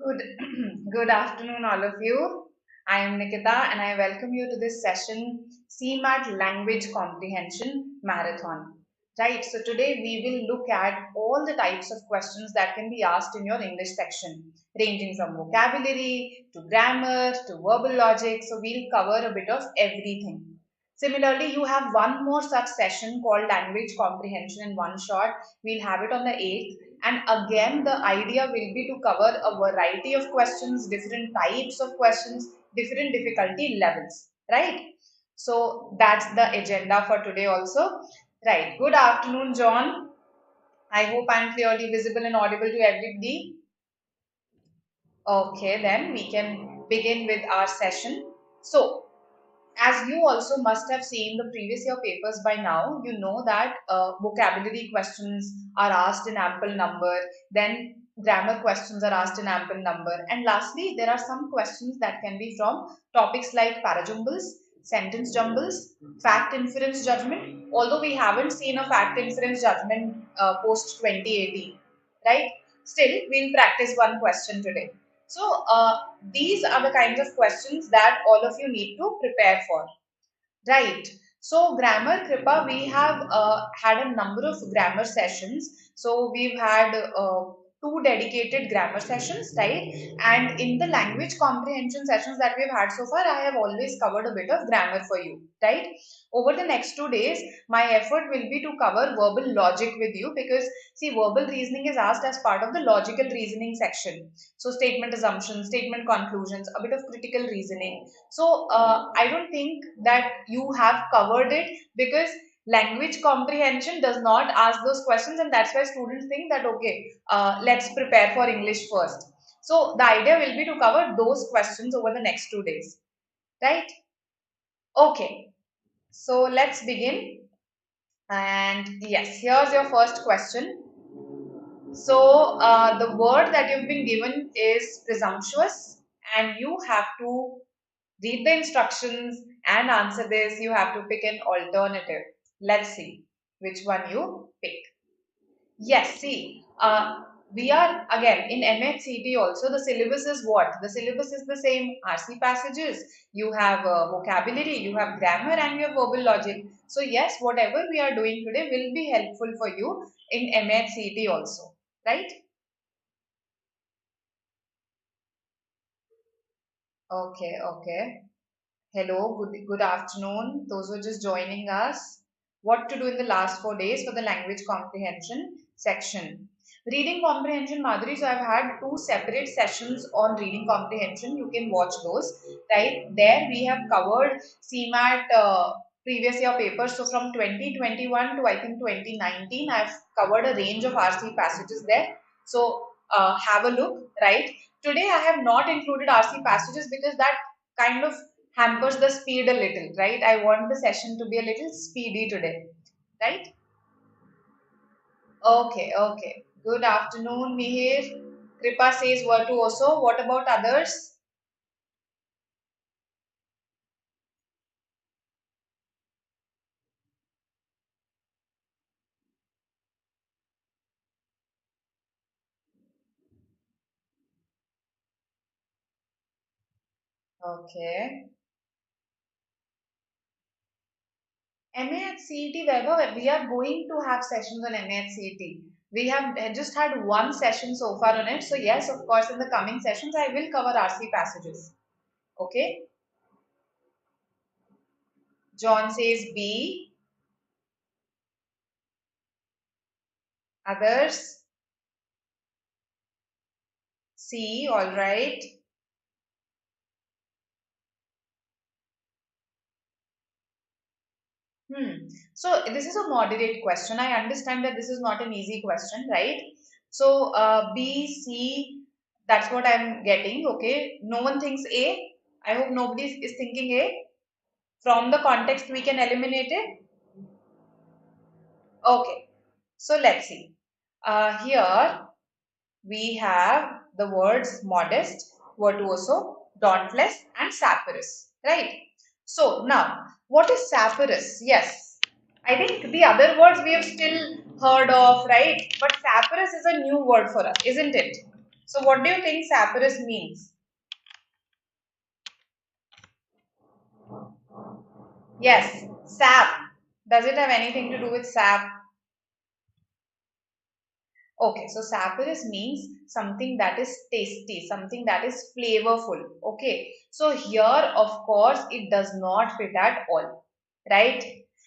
Good, good afternoon, all of you. I am Nikita and I welcome you to this session CMAT Language Comprehension Marathon. Right, so today we will look at all the types of questions that can be asked in your English section, ranging from vocabulary to grammar to verbal logic. So we'll cover a bit of everything. Similarly, you have one more such session called Language Comprehension in one shot. We'll have it on the 8th, and again the idea will be to cover a variety of questions, different types of questions, different difficulty levels, right? So that's the agenda for today also. Right, good afternoon, John. I hope I'm clearly visible and audible to everybody. Okay, then we can begin with our session. So as you also must have seen the previous year papers by now, you know that vocabulary questions are asked in ample number, then grammar questions are asked in ample number, and lastly, there are some questions that can be from topics like parajumbles, sentence jumbles, fact inference judgment, although we haven't seen a fact inference judgment post 2018, right? Still, we'll practice one question today. So, these are the kinds of questions that all of you need to prepare for. Right. So, grammar, Kripa, we have had a number of grammar sessions. So, we've had two dedicated grammar sessions, right? And in the language comprehension sessions that we've had so far, I have always covered a bit of grammar for you, right? Over the next 2 days, my effort will be to cover verbal logic with you because, see, verbal reasoning is asked as part of the logical reasoning section. So, statement assumptions, statement conclusions, a bit of critical reasoning. So, I don't think that you have covered it because language comprehension does not ask those questions, and that's why students think that okay, let's prepare for English first. So, the idea will be to cover those questions over the next 2 days, right? Okay, so let's begin. And yes, here's your first question. So, the word that you've been given is presumptuous, and you have to read the instructions and answer this. You have to pick an alternative. Let's see which one you pick. Yes, see, we are again in MHCT also. The syllabus is what? The syllabus is the same. RC passages, you have vocabulary, you have grammar, and you have verbal logic. So, yes, whatever we are doing today will be helpful for you in MHCT also, right? Okay, okay. Hello, good afternoon. Those who are just joining us. What to do in the last 4 days for the language comprehension section. Reading comprehension, Madhuri. So I've had two separate sessions on reading comprehension. You can watch those. Right there, we have covered CMAT previous year papers. So from 2021 to I think 2019, I've covered a range of RC passages there. So have a look. Right today, I have not included RC passages because that kind of hampers the speed a little, right? I want the session to be a little speedy today, right? Okay, okay. Good afternoon, Mihir. Kripa says virtuoso. What about others? Okay. MA at CET, Vaibhav, we are going to have sessions on MA at CET. We have just had one session so far on it. So, yes, of course, in the coming sessions, I will cover RC passages. Okay. John says B. Others? C. All right. So this is a moderate question. I understand that this is not an easy question, right? So B, C, that's what I'm getting. Okay. No one thinks A. I hope nobody is thinking A. From the context, we can eliminate it. Okay. So let's see. Here we have the words modest, virtuoso, dauntless, and sappirous, right? So now, what is sappirous? Yes, I think the other words we have still heard of, right? But sappirous is a new word for us, isn't it? So what do you think sapirus means? Yes, sap. Does it have anything to do with sap? Okay, so sapirus means something that is tasty, something that is flavorful. Okay, so here, of course, it does not fit at all, right?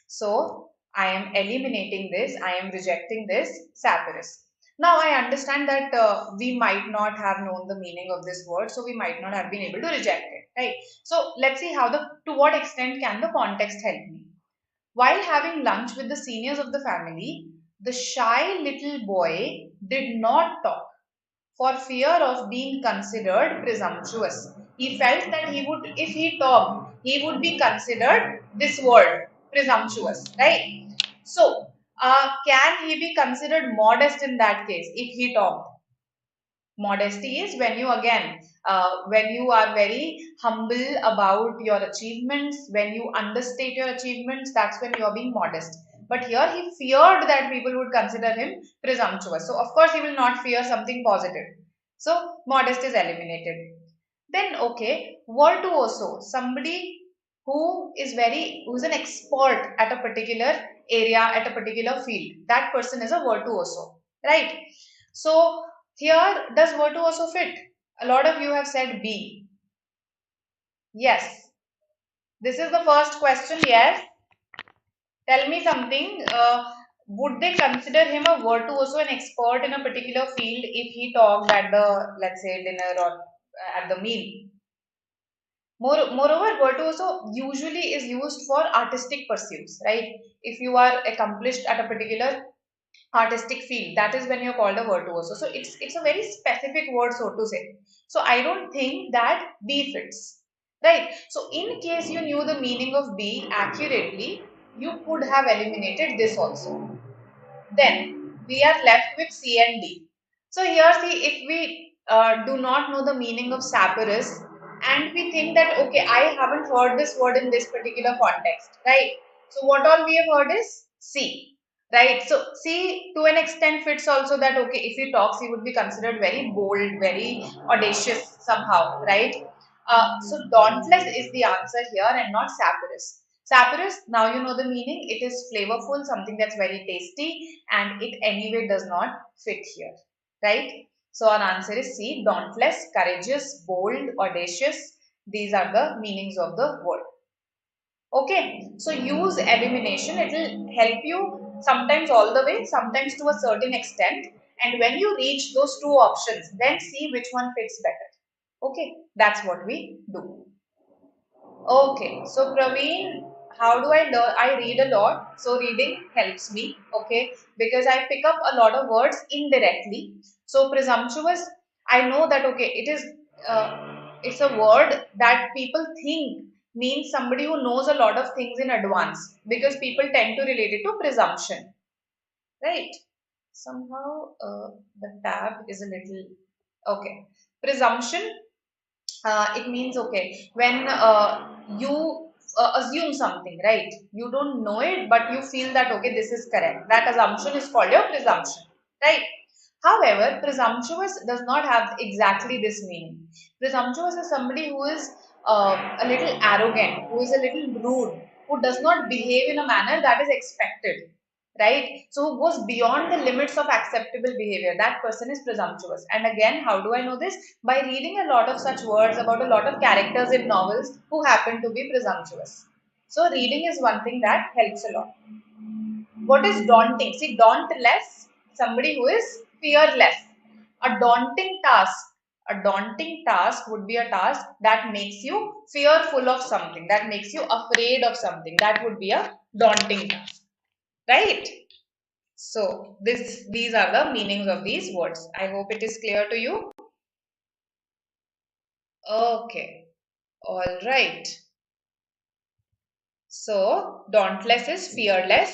So I am eliminating this, I am rejecting this sapirus. Now I understand that we might not have known the meaning of this word, so we might not have been able to reject it, right? So let's see how to what extent can the context help me. While having lunch with the seniors of the family, the shy little boy did not talk for fear of being considered presumptuous. He felt that if he talked, he would be considered this word, presumptuous, right? So, can he be considered modest in that case if he talked? Modesty is when you again, when you are very humble about your achievements, when you understate your achievements, that's when you are being modest. But here he feared that people would consider him presumptuous. So of course he will not fear something positive. So modest is eliminated. Then okay, virtuoso, somebody who's an expert at a particular area, at a particular field. That person is a virtuoso, right? So here, does virtuoso fit? A lot of you have said B. Yes. This is the first question. Yes. Tell me something. Would they consider him a virtuoso, an expert in a particular field if he talked at the, let's say, dinner or at the meal? Moreover, virtuoso usually is used for artistic pursuits, right? If you are accomplished at a particular artistic field, that is when you're called a virtuoso. So it's a very specific word, so to say. So I don't think that B fits, right? So in case you knew the meaning of B accurately, you could have eliminated this also. Then we are left with C and D. So here, see, if we do not know the meaning of sapirus and we think that, okay, I haven't heard this word in this particular context, right? So what all we have heard is C, right? So C to an extent fits also that, okay, if he talks, he would be considered very bold, very audacious somehow, right? So dauntless is the answer here and not sapirus. Sapirus, now you know the meaning. It is flavorful, something that's very tasty, and it anyway does not fit here, right? So our answer is C, dauntless, courageous, bold, audacious. These are the meanings of the word. Okay, so use elimination. It will help you sometimes all the way, sometimes to a certain extent. And when you reach those two options, then see which one fits better. Okay, that's what we do. Okay, so Praveen, how do I learn? I read a lot, so reading helps me, okay, because I pick up a lot of words indirectly. So presumptuous, I know that okay, it's a word that people think means somebody who knows a lot of things in advance because people tend to relate it to presumption, right? Somehow the tab is a little okay. Presumption, it means okay when you assume something, right? You don't know it but you feel that okay, this is correct. That assumption is called your presumption, right? However, presumptuous does not have exactly this meaning. Presumptuous is somebody who is a little arrogant, who is a little rude, who does not behave in a manner that is expected, right? So who goes beyond the limits of acceptable behavior. That person is presumptuous. And again, how do I know this? By reading a lot of such words about a lot of characters in novels who happen to be presumptuous. So reading is one thing that helps a lot. What is daunting? See, dauntless, somebody who is fearless. A daunting task. A daunting task would be a task that makes you fearful of something, that makes you afraid of something. That would be a daunting task, right? So these are the meanings of these words. I hope it is clear to you. Okay, all right. So dauntless is fearless.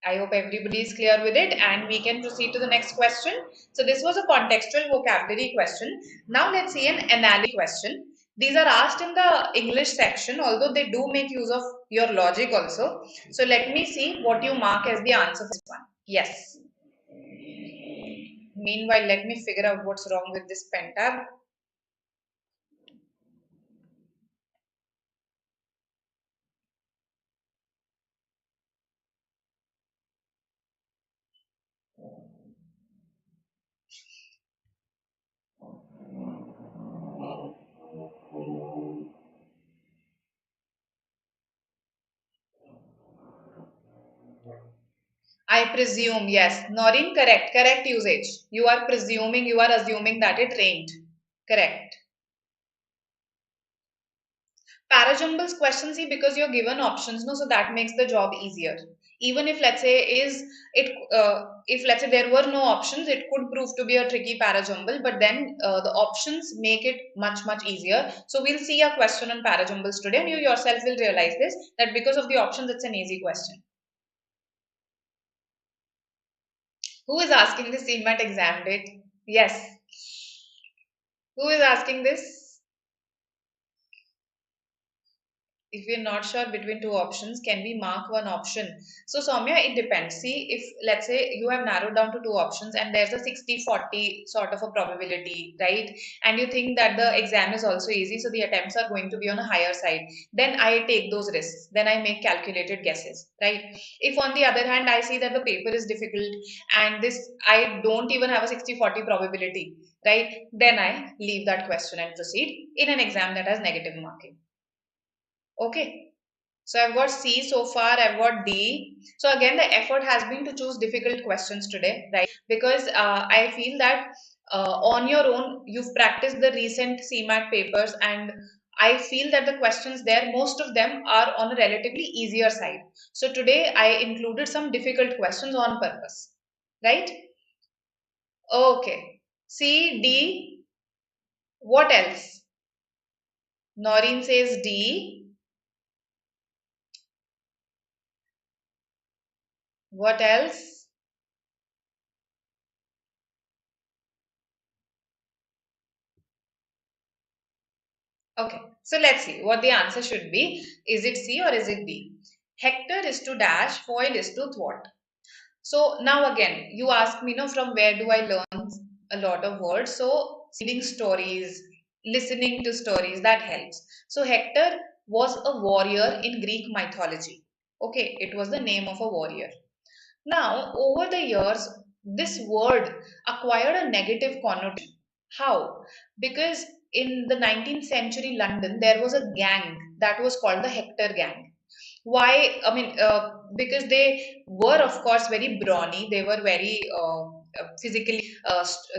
I hope everybody is clear with it and we can proceed to the next question. So this was a contextual vocabulary question. Now let's see an analogy question. These are asked in the English section, although they do make use of your logic also. So let me see what you mark as the answer for this one. Yes. Meanwhile, let me figure out what's wrong with this pen tab. I presume, yes. Noreen, correct. Correct usage. You are assuming that it rained. Correct. Parajumbles question, see, because you're given options, no, so that makes the job easier. Even if let's say if let's say there were no options, it could prove to be a tricky parajumble, but then the options make it much easier. So we'll see a question on parajumbles today, and you yourself will realize this, that because of the options, it's an easy question. Who is asking this CMAT exam date? Yes. Who is asking this? If we're not sure between two options, can we mark one option? So Soumya, it depends. See, if let's say you have narrowed down to two options and there's a 60-40 sort of a probability, right? And you think that the exam is also easy, so the attempts are going to be on a higher side, then I take those risks. Then I make calculated guesses, right? If on the other hand, I see that the paper is difficult and this I don't even have a 60-40 probability, right? Then I leave that question and proceed in an exam that has negative marking. Okay. So I've got C so far, I've got D. So again, the effort has been to choose difficult questions today, right? Because I feel that on your own, you've practiced the recent CMAT papers, and I feel that the questions there, most of them are on a relatively easier side. So today I included some difficult questions on purpose, right? Okay. C, D, what else? Noreen says D. What else? Okay, so let's see what the answer should be. Is it C or is it D? Hector is to dash, foil is to thwart. So now again, you ask me, from where do I learn a lot of words? So reading stories, listening to stories, that helps. So Hector was a warrior in Greek mythology. Okay, it was the name of a warrior. Now, over the years, this word acquired a negative connotation. How? Because in the 19th century London, there was a gang that was called the Hector Gang. Why? I mean, because they were, of course, very brawny. They were very physically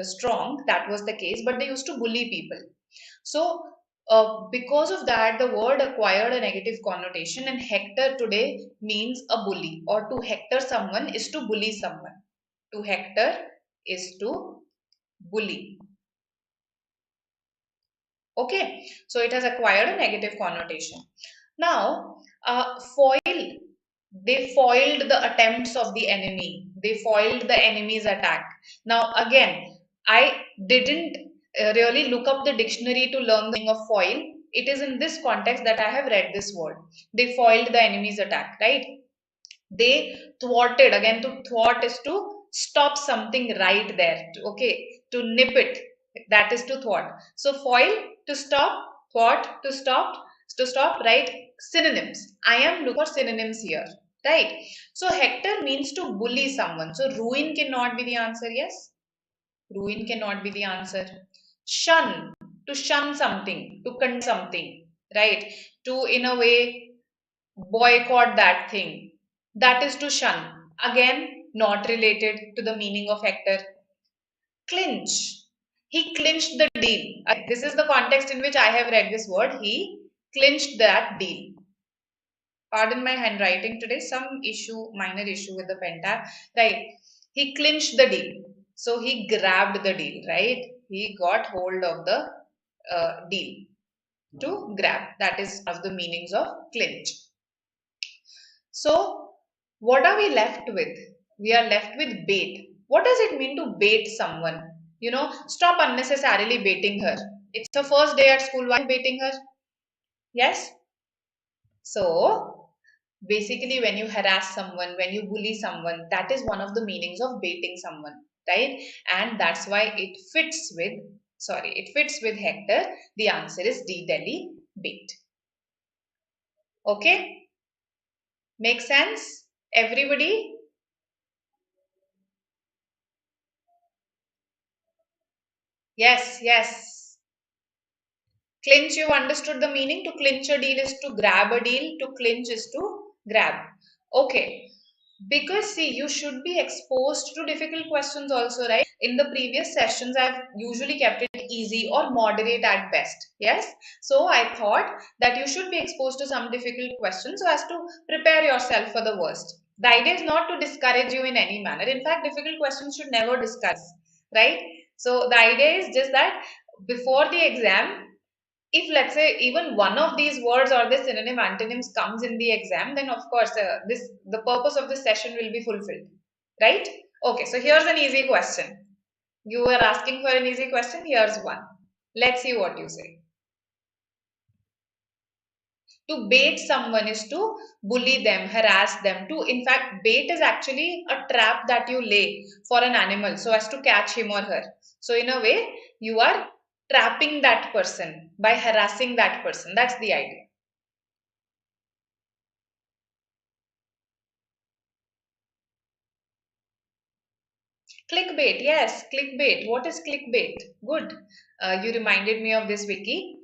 strong. That was the case. But they used to bully people. So, because of that, the word acquired a negative connotation, and hector today means a bully, or to hector someone is to bully someone. To hector is to bully. Okay, so it has acquired a negative connotation. Now, foil, they foiled the attempts of the enemy, they foiled the enemy's attack. Now, again, I didn't really look up the dictionary to learn the meaning of foil. It is in this context that I have read this word. They foiled the enemy's attack, right? They thwarted. Again, to thwart is to stop something right there. Okay, to nip it, that is to thwart. So foil, to stop, thwart, to stop, right? Synonyms, I am looking for synonyms here, right? So hector means to bully someone, so ruin cannot be the answer. Yes, ruin cannot be the answer. Shun, to shun something, to condemn something, right? To in a way boycott that thing, that is to shun. Again, not related to the meaning of hector. Clinch, he clinched the deal. This is the context in which I have read this word. He clinched that deal. Pardon my handwriting today, some issue, minor issue with the pen tab, right? He clinched the deal, so he grabbed the deal, right? He got hold of the deal. To grab, that is one of the meanings of clinch. So, what are we left with? We are left with bait. What does it mean to bait someone? Stop unnecessarily baiting her. It's her first day at school. Why are you baiting her? Yes? So, basically, when you harass someone, when you bully someone, that is one of the meanings of baiting someone, right? And that's why it fits with Hector. The answer is D, Delhi, beat. Okay? Make sense? Everybody? Yes, yes. Clinch, you understood the meaning? To clinch a deal is to grab a deal. To clinch is to grab. Okay. Because see, you should be exposed to difficult questions also, right? In the previous sessions, I've usually kept it easy or moderate at best. Yes. So I thought that you should be exposed to some difficult questions so as to prepare yourself for the worst. The idea is not to discourage you in any manner. In fact, difficult questions should never discourage, right? So the idea is just that before the exam, if let's say even one of these words or the synonym antonyms comes in the exam, then of course the purpose of this session will be fulfilled, right? Okay, so here's an easy question. You were asking for an easy question. Here's one. Let's see what you say. To bait someone is to bully them, harass them. To, in fact, bait is actually a trap that you lay for an animal so as to catch him or her. So, in a way, you are trapping that person by harassing that person. That's the idea. Clickbait, yes, clickbait. What is clickbait? Good. You reminded me of this, Vicky.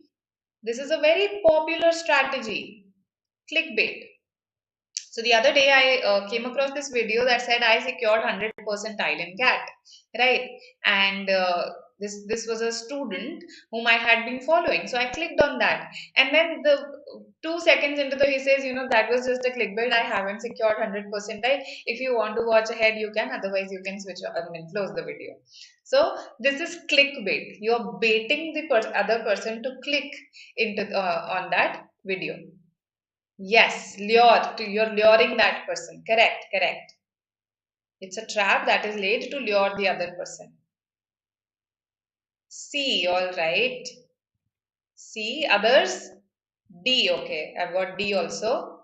This is a very popular strategy. Clickbait. So the other day I came across this video that said I secured 100% in cat, right? And this was a student whom I had been following. So I clicked on that, and then the 2 seconds into the he says, that was just a clickbait. I haven't secured 100%. If you want to watch ahead, you can. Otherwise, you can switch. Close the video. So this is clickbait. You're baiting the other person to click into on that video. Yes, lure. You're luring that person. Correct, correct. It's a trap that is laid to lure the other person. C, all right. C, others? D, okay. I've got D also.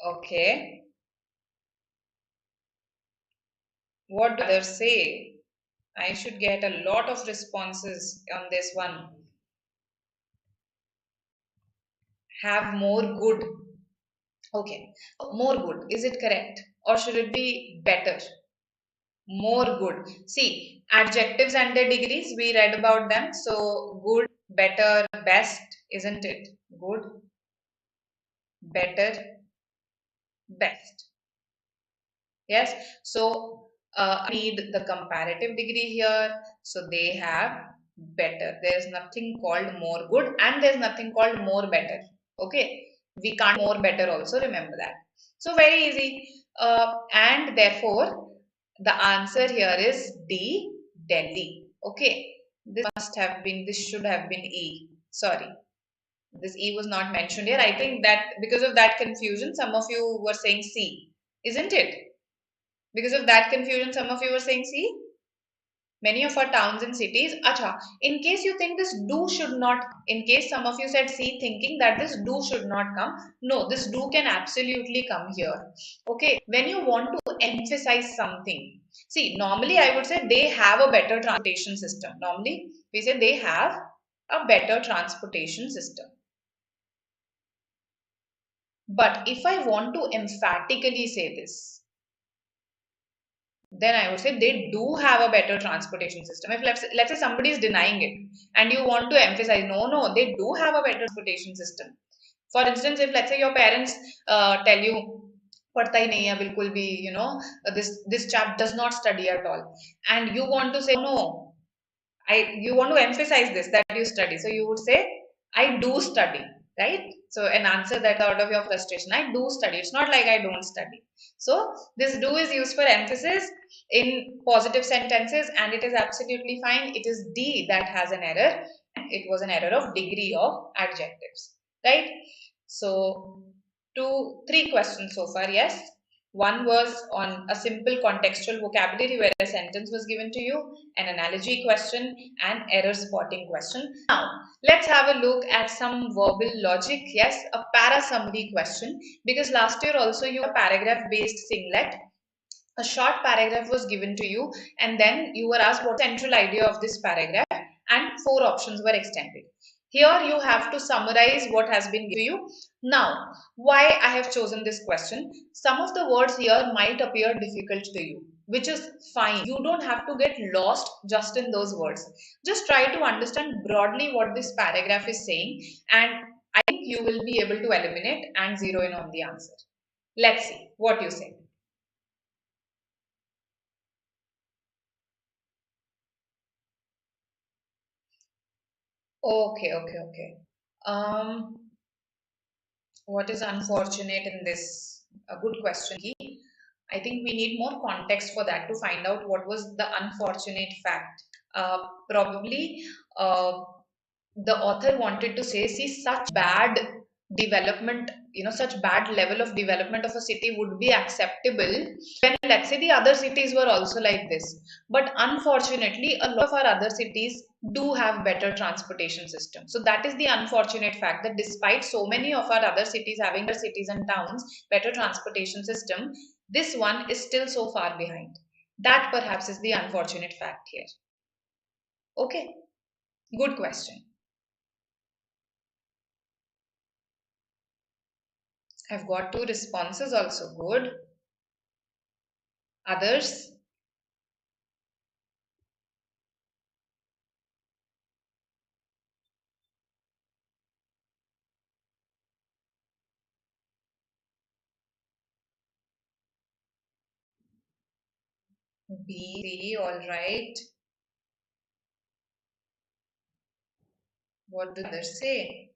Okay. What do others say? I should get a lot of responses on this one. Have more good. Okay. More good. Is it correct? Or should it be better? More good. See, adjectives and their degrees, we read about them. So, good, better, best, isn't it? Good, better, best. Yes. So, I need the comparative degree here. So, they have better. There's nothing called more good and there's nothing called more better. Okay. We can't more better also, remember that. So, very easy. And therefore, the answer here is D, Delhi. Okay. This should have been E. Sorry. This E was not mentioned here. I think that because of that confusion, some of you were saying C. Isn't it? Because of that confusion, some of you were saying C. Many of our towns and cities. Acha, in case you think this do should not, in case some of you said C thinking that this do should not come, no, this do can absolutely come here. Okay, when you want to emphasize something, see, normally I would say they have a better transportation system. Normally, we say they have a better transportation system. But if I want to emphatically say this, then I would say they do have a better transportation system. If let's say somebody is denying it and you want to emphasize, no, they do have a better transportation system. For instance, if let's say your parents tell you, पढ़ता ही नहीं है बिल्कुल भी, this chap does not study at all, and you want to say no, you want to emphasize this that you study, so you would say I do study, right? So an answer that out of your frustration, I do study. It's not like I don't study. So this do is used for emphasis in positive sentences, and it is absolutely fine. It is D that has an error. It was an error of degree of adjectives, right? So 3 questions so far. Yes. One was on a simple contextual vocabulary where a sentence was given to you, an analogy question, and error spotting question. Now, let's have a look at some verbal logic. Yes, a para summary question, because last year also you had paragraph based singlet. a short paragraph was given to you, and then you were asked what central idea of this paragraph, and four options were extended. Here you have to summarize what has been given to you. Now, why I have chosen this question? Some of the words here might appear difficult to you, which is fine. You don't have to get lost just in those words. Just try to understand broadly what this paragraph is saying, and I think you will be able to eliminate and zero in on the answer. Let's see what you say. Okay, okay, okay. Um, what is unfortunate in this? A good question. I think we need more context for that to find out what was the unfortunate fact. Probably the author wanted to say, see, such bad development, such bad level of development of a city would be acceptable when, let's say, the other cities were also like this. But unfortunately, a lot of our other cities do have better transportation system. So that is the unfortunate fact, that despite so many of our other cities having, their cities and towns better transportation system, this one is still so far behind. That perhaps is the unfortunate fact here. Okay, good question. I've got two responses also. Good. Others? B, C, all right. What do others say?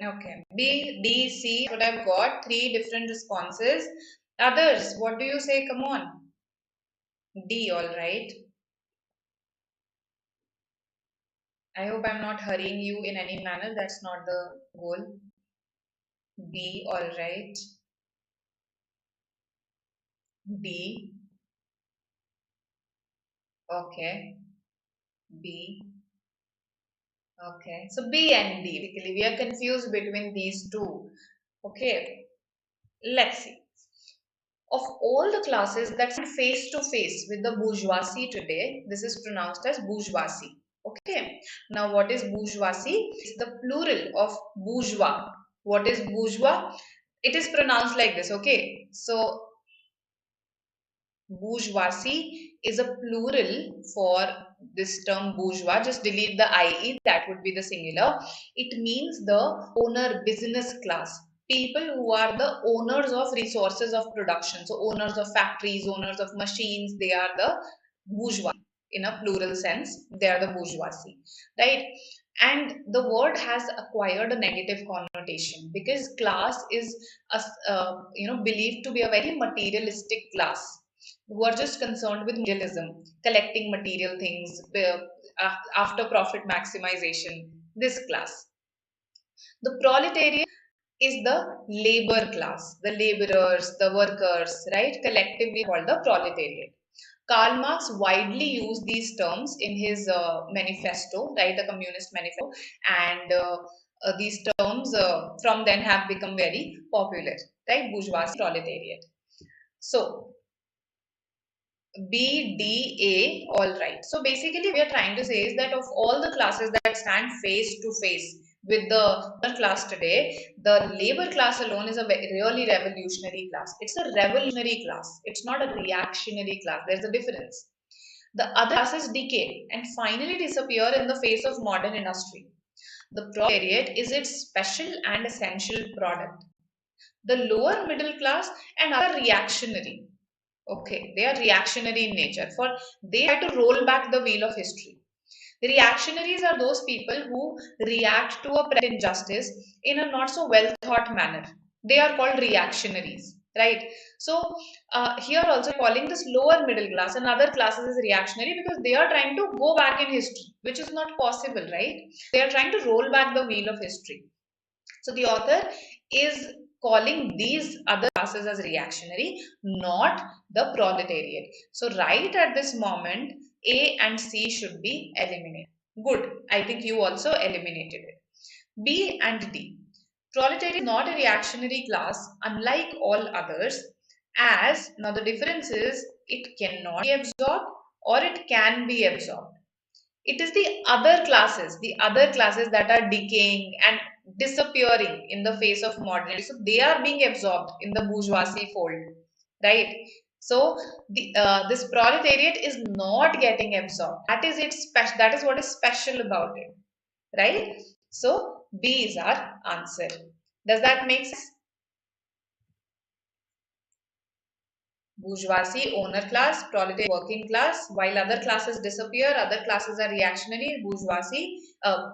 Okay. B, D, C, what I've got. Three different responses. Others, what do you say? Come on. D, all right. I hope I'm not hurrying you in any manner. That's not the goal. B, all right. B, okay. B, okay. So B and D. Basically, we are confused between these two. Okay. Let's see. Of all the classes that stand face to face with the bourgeoisie today, this is pronounced as bourgeoisie. Okay. Now, what is bourgeoisie? It's the plural of bourgeois. What is bourgeois? It is pronounced like this. Okay. So, bourgeoisie is a plural for this term bourgeois. Just delete the IE, that would be the singular. It means the owner business class. People who are the owners of resources of production. So, owners of factories, owners of machines, they are the bourgeois. In a plural sense, they are the bourgeoisie, right? And the word has acquired a negative connotation because class is believed to be a very materialistic class who are just concerned with materialism, collecting material things, after profit maximization, this class. The proletariat is the labor class, the laborers, the workers, right? Collectively called the proletariat. Karl Marx widely used these terms in his manifesto, right, the Communist Manifesto, and these terms from then have become very popular, right? Bourgeoisie, proletariat. So, B, D, A, all right. So basically, we are trying to say is that of all the classes that stand face to face with the middle class today, the labor class alone is a really revolutionary class. It's a revolutionary class. It's not a reactionary class. There's a difference. The other classes decay and finally disappear in the face of modern industry. The proletariat is its special and essential product. The lower middle class and other reactionary. Okay, they are reactionary in nature. For they try to roll back the wheel of history. The reactionaries are those people who react to a present injustice in a not so well thought manner. They are called reactionaries, right? So here also calling this lower middle class and other classes as reactionary because they are trying to go back in history, which is not possible, right? They are trying to roll back the wheel of history. So the author is calling these other classes as reactionary, not the proletariat. So right at this moment, A and C should be eliminated. Good. I think you also eliminated it. B and D. Proletariat is not a reactionary class, unlike all others, as now the difference is it cannot be absorbed or it can be absorbed. It is the other classes that are decaying and disappearing in the face of modernity. So they are being absorbed in the bourgeoisie fold, right? So this proletariat is not getting absorbed. That is its special. That is what is special about it, right? So B is our answer. Does that make sense? Bourgeoisie, owner class, proletariat, working class. While other classes disappear, other classes are reactionary. Bourgeoisie,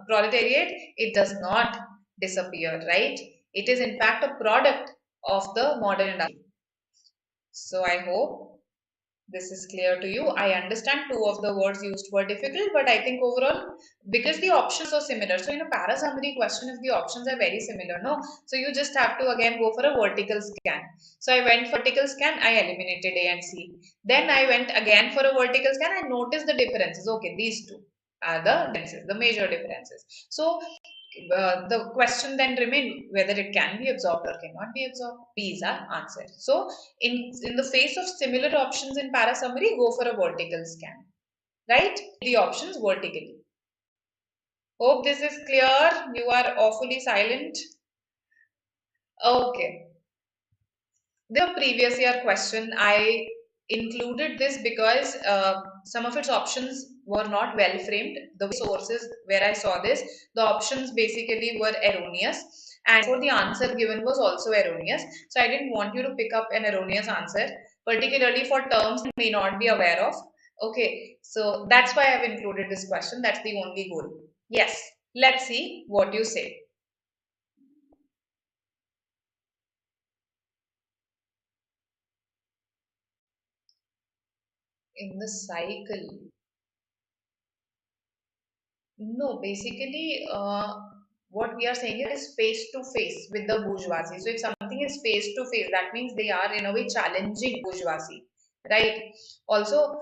proletariat, it does not disappear, right? It is in fact a product of the modern industry. So I hope this is clear to you. I understand two of the words used were difficult, but I think overall, because the options are similar. So in a para summary question, if the options are very similar, no, so you just have to again go for a vertical scan. So I went for vertical scan, I eliminated A and C. Then I went again for a vertical scan, I noticed the differences. Okay, these two are the differences, the major differences. So the question then remains whether it can be absorbed or cannot be absorbed. B is our answer. So, in the face of similar options in para summary, go for a vertical scan. Right? The options vertically. Hope this is clear. You are awfully silent. Okay. The previous year question, I included this because some of its options were not well framed. The sources where I saw this, the options basically were erroneous, and for the answer given was also erroneous. So I didn't want you to pick up an erroneous answer, particularly for terms you may not be aware of. Okay, so that's why I've included this question. That's the only goal. Yes, let's see what you say. In the cycle. No, basically, what we are saying is face to face with the bourgeoisie. So, if something is face to face, that means they are in a way challenging bourgeoisie, right? Also,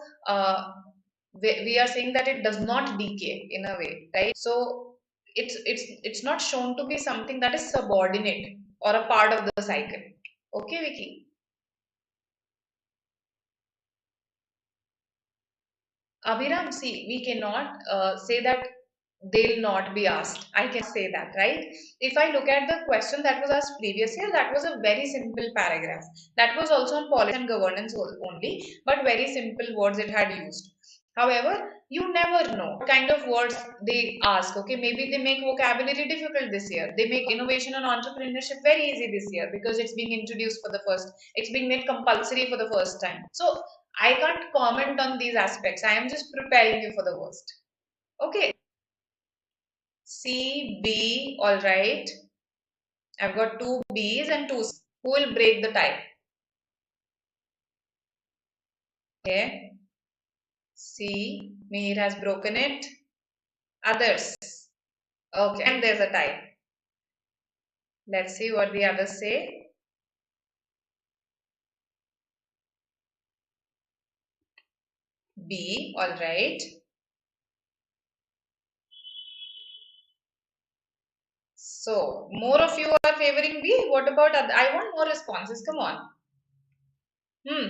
we are saying that it does not decay in a way, right? So, it's not shown to be something that is subordinate or a part of the cycle. Okay, Vicky. Abhiram, see, we cannot say that they'll not be asked. I can say that, right? If I look at the question that was asked previous year, that was a very simple paragraph. That was also on policy and governance only, but very simple words it had used. However, you never know what kind of words they ask. Okay, maybe they make vocabulary difficult this year. They make innovation and entrepreneurship very easy this year because it's being introduced for the first, it's being made compulsory for the first time. So I can't comment on these aspects. I am just preparing you for the worst. Okay. C, B, all right. I've got two B's and two C's. Who will break the tie? Okay. C, Mihir has broken it. Others. Okay, and there's a tie. Let's see what the others say. B, all right. So, more of you are favoring B. What about other? I want more responses. Come on. Hmm.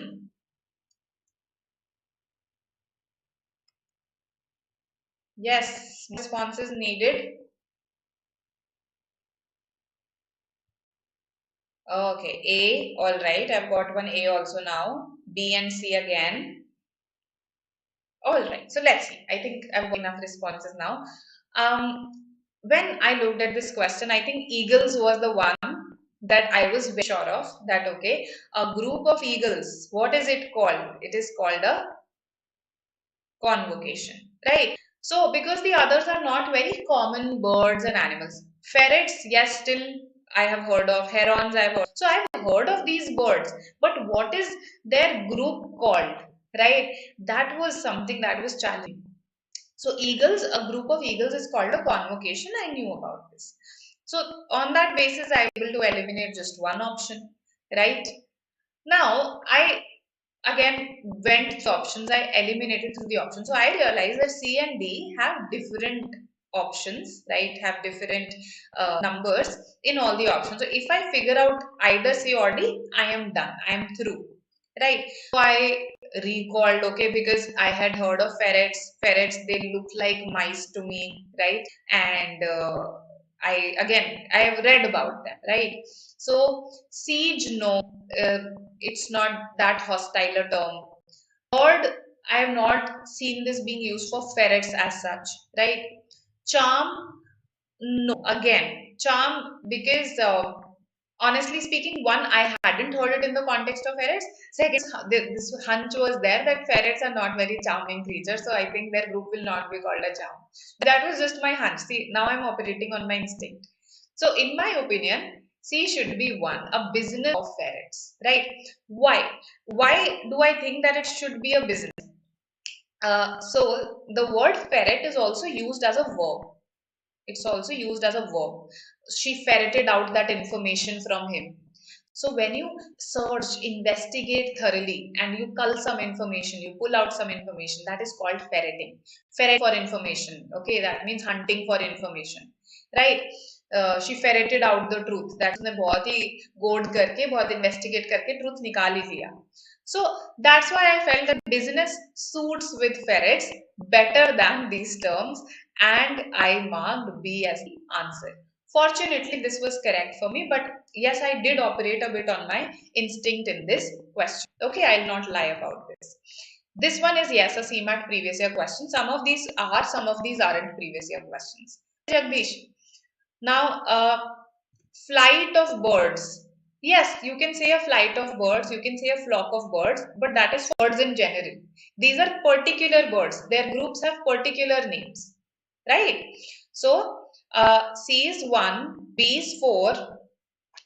Yes, responses needed. Okay, A, all right. I've got one A also now. B and C again. All right. So let's see. I think I've got enough responses now. Um, when I looked at this question, I think eagles was the one that I was very sure of. That okay, a group of eagles. What is it called? It is called a convocation, right? So because the others are not very common birds and animals. Ferrets, yes, still I have heard of. Herons, I've heard. So I've heard of these birds, but what is their group called? Right? That was something that was challenging. So eagles, a group of eagles is called a convocation. I knew about this. So on that basis, I am able to eliminate just one option, right? Now I again went to options. I eliminated through the options. So I realized that C and D have different options, right? Have different numbers in all the options. So if I figure out either C or D, I am done. I am through, right? So I recalled, okay, because I had heard of ferrets. Ferrets, they look like mice to me, right? And I have read about them, right? So siege, no, it's not that hostile a term. Bird, I have not seen this being used for ferrets as such, right? Charm, no, again, charm because honestly speaking, one, I hadn't heard it in the context of ferrets. Second, this hunch was there that ferrets are not very charming creatures, so I think their group will not be called a charm. That was just my hunch. See, now I'm operating on my instinct. So, in my opinion, C should be one, a business of ferrets, right? Why? Why do I think that it should be a business? So, the word ferret is also used as a verb. It's also used as a verb. She ferreted out that information from him. So when you search, investigate thoroughly, and you cull some information, you pull out some information, that is called ferreting. Ferret for information. Okay, that means hunting for information, right? She ferreted out the truth. That उसने बहुत ही गोड करके, बहुत investigate करके truth निकाल ही लिया. So that's why I felt that business suits with ferrets better than these terms, and I marked B as the answer. Fortunately, this was correct for me, but yes, I did operate a bit on my instinct in this question. Okay, I'll not lie about this. This one is yes, a CMAT previous year question. Some of these are, some of these aren't previous year questions. Jagdish, now flight of birds. Yes, you can say a flight of birds, you can say a flock of birds, but that is for birds in general. These are particular birds. Their groups have particular names, right? So C is 1, B is 4.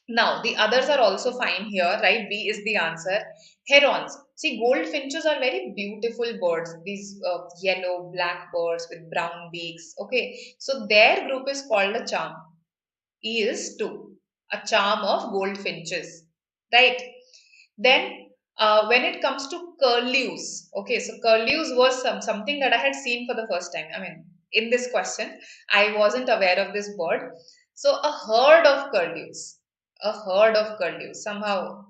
Now, the others are also fine here, right? B is the answer. Herons. See, goldfinches are very beautiful birds. These yellow, black birds with brown beaks. Okay, so their group is called a charm. E is 2, a charm of goldfinches, right? Then, when it comes to curlews, okay, so curlews was something that I had seen for the first time. I mean, in this question, I wasn't aware of this bird. So, a herd of curlews, a herd of curlews, somehow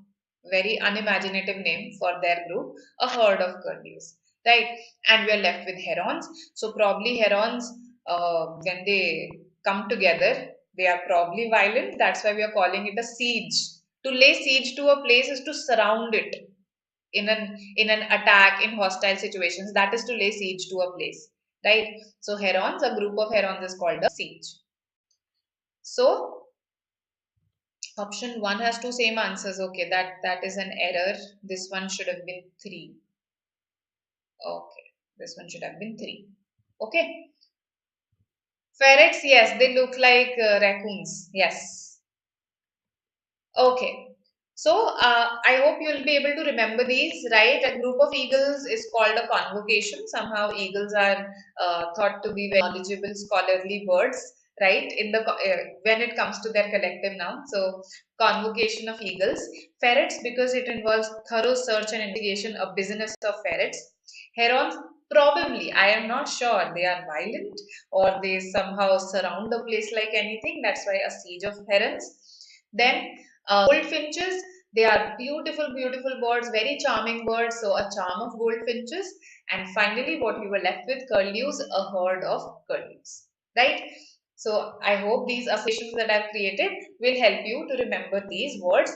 very unimaginative name for their group, a herd of curlews, right? And we are left with herons. So, probably herons, when they come together, they are probably violent. That's why we are calling it a siege. To lay siege to a place is to surround it in an attack in hostile situations. That is to lay siege to a place, right? So herons, a group of herons is called a siege. So option 1 has two same answers. Okay, that is an error. This one should have been 3. Okay, this one should have been 3. Okay, ferrets, yes, they look like raccoons. Yes. Okay. So, I hope you'll be able to remember these, right? A group of eagles is called a convocation. Somehow, eagles are thought to be very knowledgeable, scholarly birds, right? When it comes to their collective noun. So, convocation of eagles. Ferrets, because it involves thorough search and investigation, a business of ferrets. Herons, probably, I am not sure. They are violent or they somehow surround the place like anything. That's why a siege of herons. Then goldfinches, they are beautiful, beautiful birds, very charming birds. So, a charm of goldfinches. And finally, what we were left with, curlews, a herd of curlews. Right? So, I hope these associations that I've created will help you to remember these words.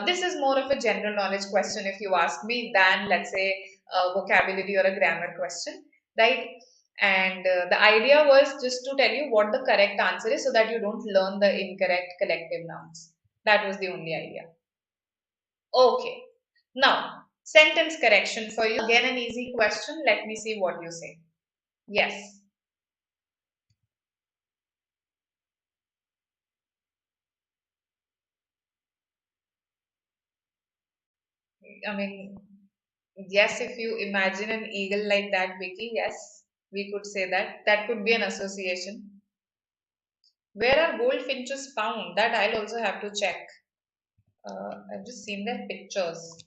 This is more of a general knowledge question, if you ask me, than let's say a vocabulary or a grammar question, right? And the idea was just to tell you what the correct answer is so that you don't learn the incorrect collective nouns. That was the only idea. Okay. Now, sentence correction for you. Again, an easy question. Let me see what you say. Yes. I mean, yes, if you imagine an eagle like that, Vicky, yes, we could say that. That could be an association. Where are goldfinches found? That I'll also have to check. I've just seen their pictures.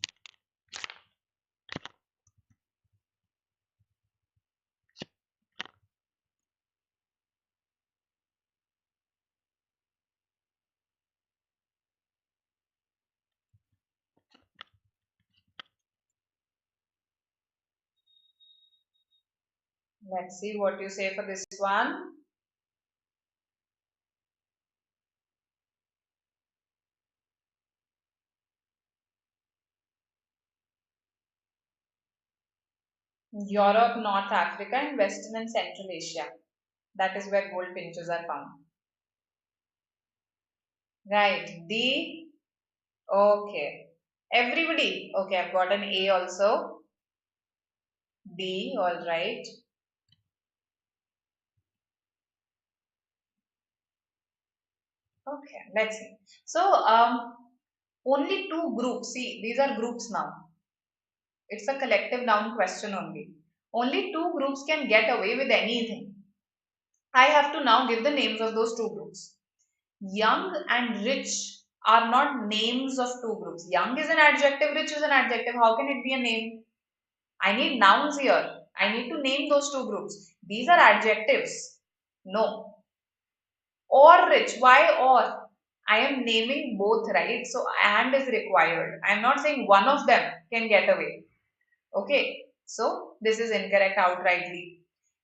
Let's see what you say for this one. Europe, North Africa, and Western and Central Asia. That is where goldfinches are found. Right. D. Okay. Everybody. Okay, I've got an A also. D. All right. Okay. Let's see. So, only two groups. See, these are groups now. It's a collective noun question only. Only two groups can get away with anything. I have to now give the names of those two groups. Young and rich are not names of two groups. Young is an adjective, rich is an adjective. How can it be a name? I need nouns here. I need to name those two groups. These are adjectives. No. Or rich. Why or? I am naming both, right? So and is required. I am not saying one of them can get away. Okay. So this is incorrect outrightly.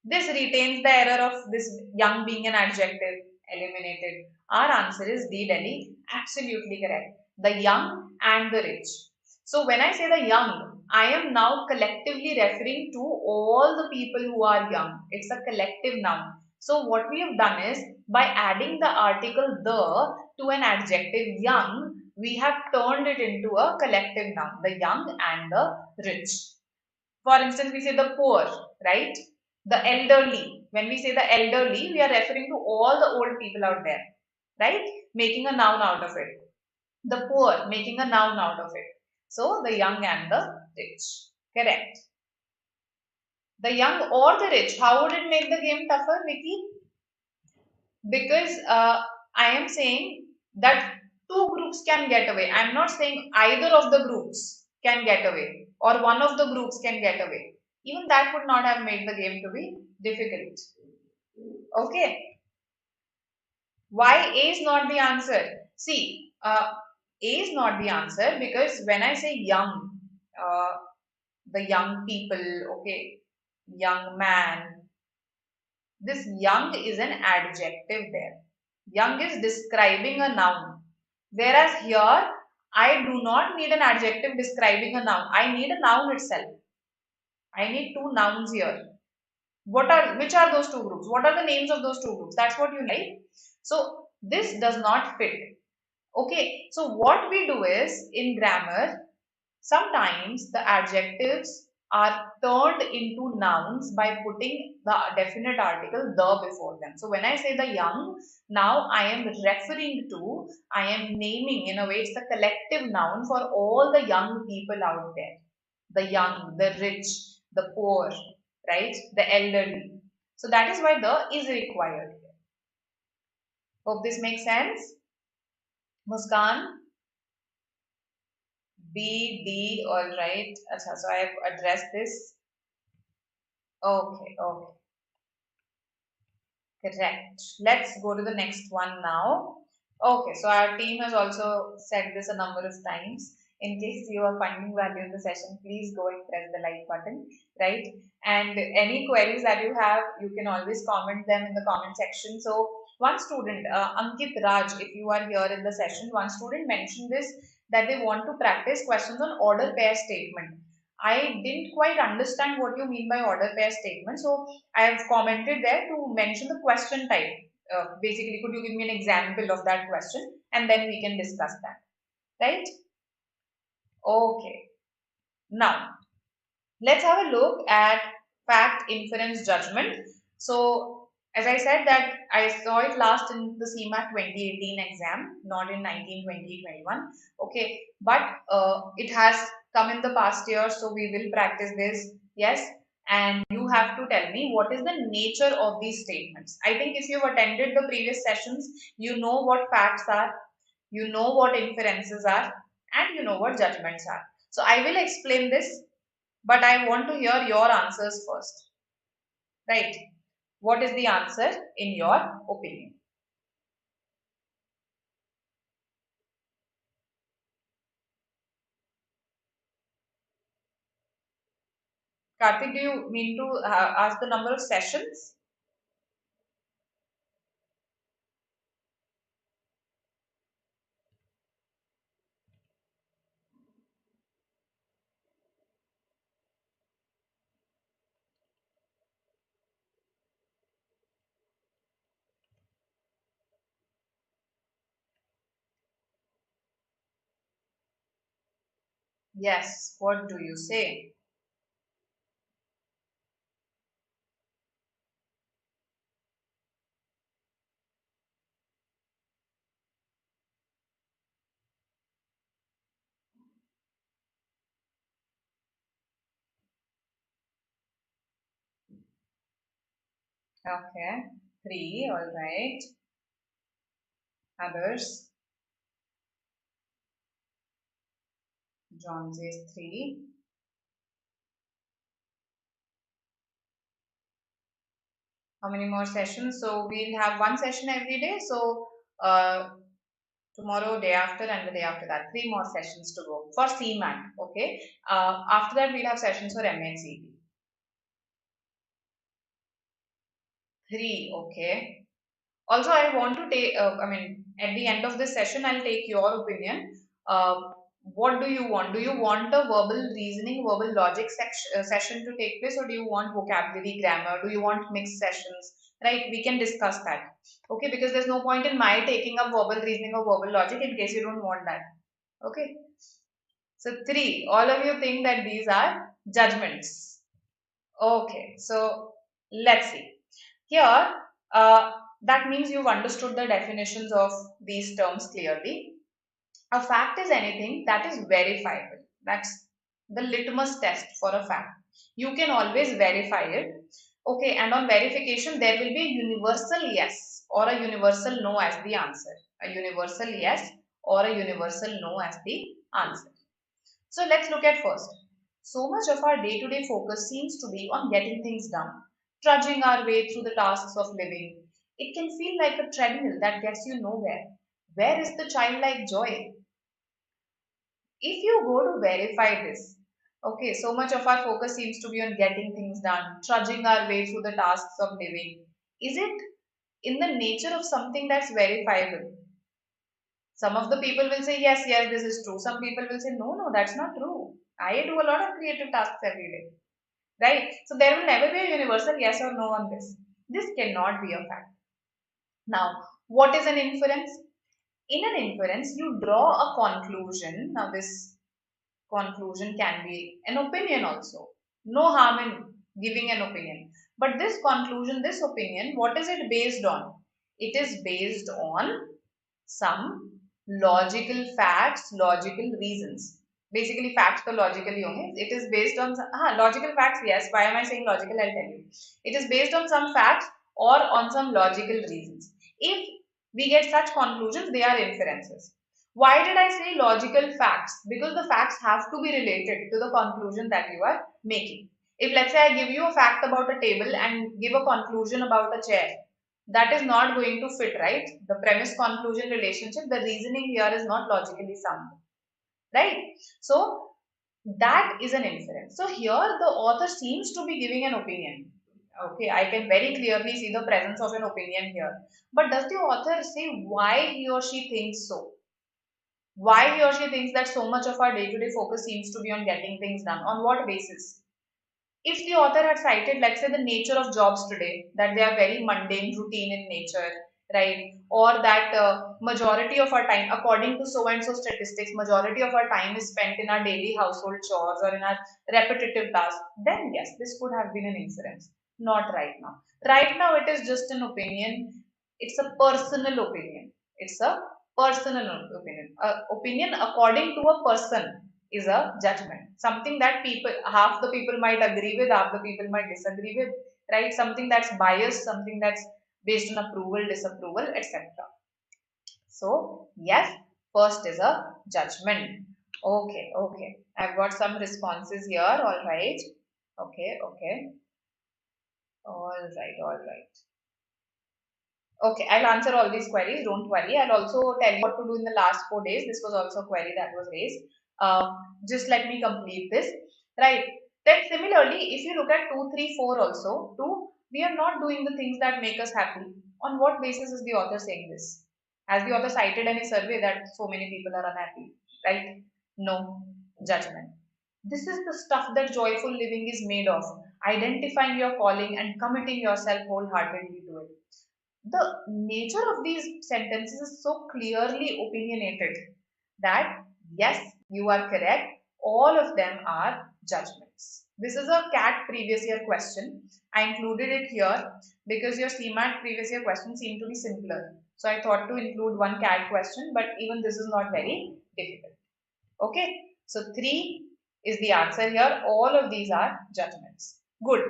This retains the error of this young being an adjective. Eliminated. Our answer is D, Delhi. Absolutely correct. The young and the rich. So when I say the young, I am now collectively referring to all the people who are young. It's a collective noun. So what we have done is by adding the article the to an adjective young, we have turned it into a collective noun. The young and the rich. For instance, we say the poor, right? The elderly. When we say the elderly, we are referring to all the old people out there, right? Making a noun out of it. The poor, making a noun out of it. So, the young and the rich. Correct. The young or the rich. How would it make the game tougher, Vicky? Because I am saying that two groups can get away. I am not saying either of the groups can get away or one of the groups can get away. Even that would not have made the game to be difficult. Okay. Why A is not the answer? See, A is not the answer because when I say young, the young people, okay, young man, this young is an adjective there. Young is describing a noun. Whereas here, I do not need an adjective describing a noun. I need a noun itself. I need two nouns here. Which are those two groups? What are the names of those two groups? That's what you like. So this does not fit. Okay. So what we do is in grammar, sometimes the adjectives are turned into nouns by putting the definite article the before them. So when I say the young, now I am referring to, I am naming, in a way, it's a collective noun for all the young people out there. The young, the rich, the poor, right? The elderly. So that is why the is required. Hope this makes sense. Muskan? B, D, all right. Achha, so I have addressed this. Okay, okay, correct. Let's go to the next one now. Okay, so our team has also said this a number of times. In case you are finding value in the session, please go and press the like button, right? And any queries that you have, you can always comment them in the comment section. So one student, Ankit Raj, if you are here in the session, one student mentioned this that they want to practice questions on order pair statement. I didn't quite understand what you mean by order pair statement. So I have commented there to mention the question type. Basically, could you give me an example of that question and then we can discuss that, right? Okay. Now, let's have a look at fact, inference, judgment. So, as I said that I saw it last in the CMAT 2018 exam, not in 1920-21. Okay, but it has come in the past year, so we will practice this. Yes, and you have to tell me what is the nature of these statements. I think if you've attended the previous sessions, you know what facts are, you know what inferences are, and you know what judgments are. So I will explain this, but I want to hear your answers first. Right? What is the answer in your opinion? Karthik, do you mean to ask the number of sessions? Yes. What do you say? Okay. Three. All right. Others. John says three. How many more sessions? So we'll have one session every day. So tomorrow, day after, and the day after that, three more sessions to go for CMAT. Okay. After that, we'll have sessions for MACT. Three. Okay. Also, I want to take, at the end of this session, I'll take your opinion. Uh, what do you want? Do you want a verbal reasoning, verbal logic session to take place, or do you want vocabulary, grammar? Do you want mixed sessions? Right? We can discuss that. Okay, because there's no point in my taking up verbal reasoning or verbal logic in case you don't want that. Okay. So, three, all of you think that these are judgments. Okay, so let's see. Here, that means you've understood the definitions of these terms clearly. A fact is anything that is verifiable. That's the litmus test for a fact. You can always verify it. Okay, and on verification, there will be a universal yes or a universal no as the answer. A universal yes or a universal no as the answer. So let's look at first. So much of our day-to-day focus seems to be on getting things done, trudging our way through the tasks of living. It can feel like a treadmill that gets you nowhere. Where is the childlike joy? If you go to verify this, okay, so much of our focus seems to be on getting things done, trudging our way through the tasks of living. Is it in the nature of something that's verifiable? Some of the people will say, yes, yes, this is true. Some people will say, no, no, that's not true. I do a lot of creative tasks every day, right? So there will never be a universal yes or no on this. This cannot be a fact. Now, what is an inference? In an inference, you draw a conclusion. Now, this conclusion can be an opinion also. No harm in giving an opinion. But this conclusion, this opinion, what is it based on? It is based on some logical facts, logical reasons. Basically, facts तो logical ही होंगे. It is based on logical facts. Yes. Why am I saying logical? I'll tell you. It is based on some facts or on some logical reasons. If we get such conclusions, they are inferences. Why did I say logical facts? Because the facts have to be related to the conclusion that you are making. If let's say I give you a fact about a table and give a conclusion about a chair, that is not going to fit, right? The premise conclusion relationship, the reasoning here is not logically sound, right? So that is an inference. So here the author seems to be giving an opinion. Okay, I can very clearly see the presence of an opinion here. But does the author say why he or she thinks so? Why he or she thinks that so much of our day-to-day focus seems to be on getting things done? On what basis? If the author had cited, let's say, the nature of jobs today, that they are very mundane, routine in nature, right? Or that majority of our time, according to so and so statistics, majority of our time is spent in our daily household chores or in our repetitive tasks, then yes, this could have been an inference. Not right now. Right now, it is just an opinion. It's a personal opinion. It's a personal opinion. Opinion according to a person. is a judgment. Something that people, half the people might agree with, half the people might disagree with, right? Something that's biased, something that's based on approval, disapproval, etc. So yes, first is a judgment. Okay, okay. I've got some responses here. All right. Okay, okay. All right, all right. Okay, I'll answer all these queries. Don't worry. I'll also tell you what to do in the last 4 days. This was also a query that was raised. Just let me complete this. Right. Then similarly, if you look at 2, 3, 4 also, 2, we are not doing the things that make us happy. On what basis is the author saying this? Has the author cited any survey that so many people are unhappy? Right? No. Judgment. This is the stuff that joyful living is made of. Identifying your calling and committing yourself wholeheartedly to it. The nature of these sentences is so clearly opinionated that yes, you are correct. All of them are judgments. This is a CAT previous year question. I included it here because your CMAT previous year questions seem to be simpler. So I thought to include one CAT question, but even this is not very difficult. Okay, so 3 is the answer here. All of these are judgments. Good.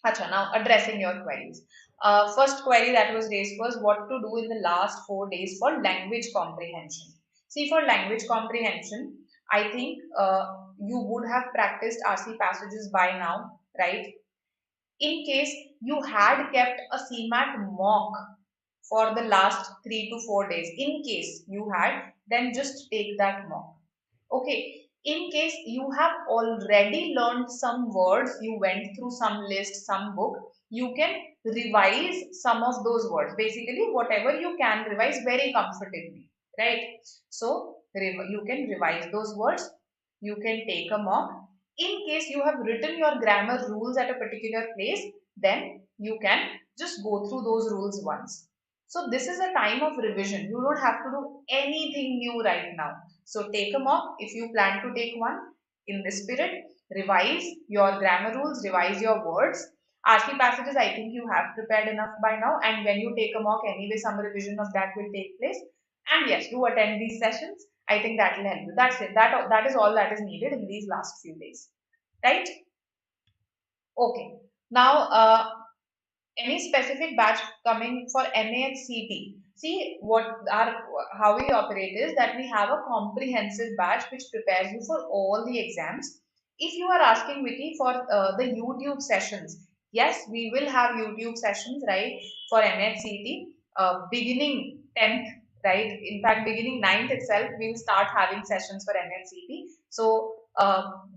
Acha, now addressing your queries. First query that was raised was what to do in the last 4 days for language comprehension. See, for language comprehension, I think you would have practiced RC passages by now, right? In case you had kept a CMAT mock for the last 3 to 4 days, in case you had, then just take that mock. Okay, in case you have already learned some words, you went through some list, some book, you can revise some of those words. Basically, whatever you can revise very comfortably, right? So, you can revise those words, you can take a mock. In case you have written your grammar rules at a particular place, then you can just go through those rules once. So this is a time of revision. You don't have to do anything new right now. So take a mock if you plan to take one. In this spirit, revise your grammar rules, revise your words. RC passages, I think you have prepared enough by now. And when you take a mock, anyway, some revision of that will take place. And yes, do attend these sessions. I think that will help you. That's it. That is all that is needed in these last few days. Right? Okay. Now, any specific batch coming for MAHCT. See, how we operate is that we have a comprehensive batch which prepares you for all the exams. If you are asking Vicky for the YouTube sessions, yes, we will have YouTube sessions, right, for MAHCT beginning 10th, right? In fact, beginning 9th itself, we will start having sessions for MAHCT. So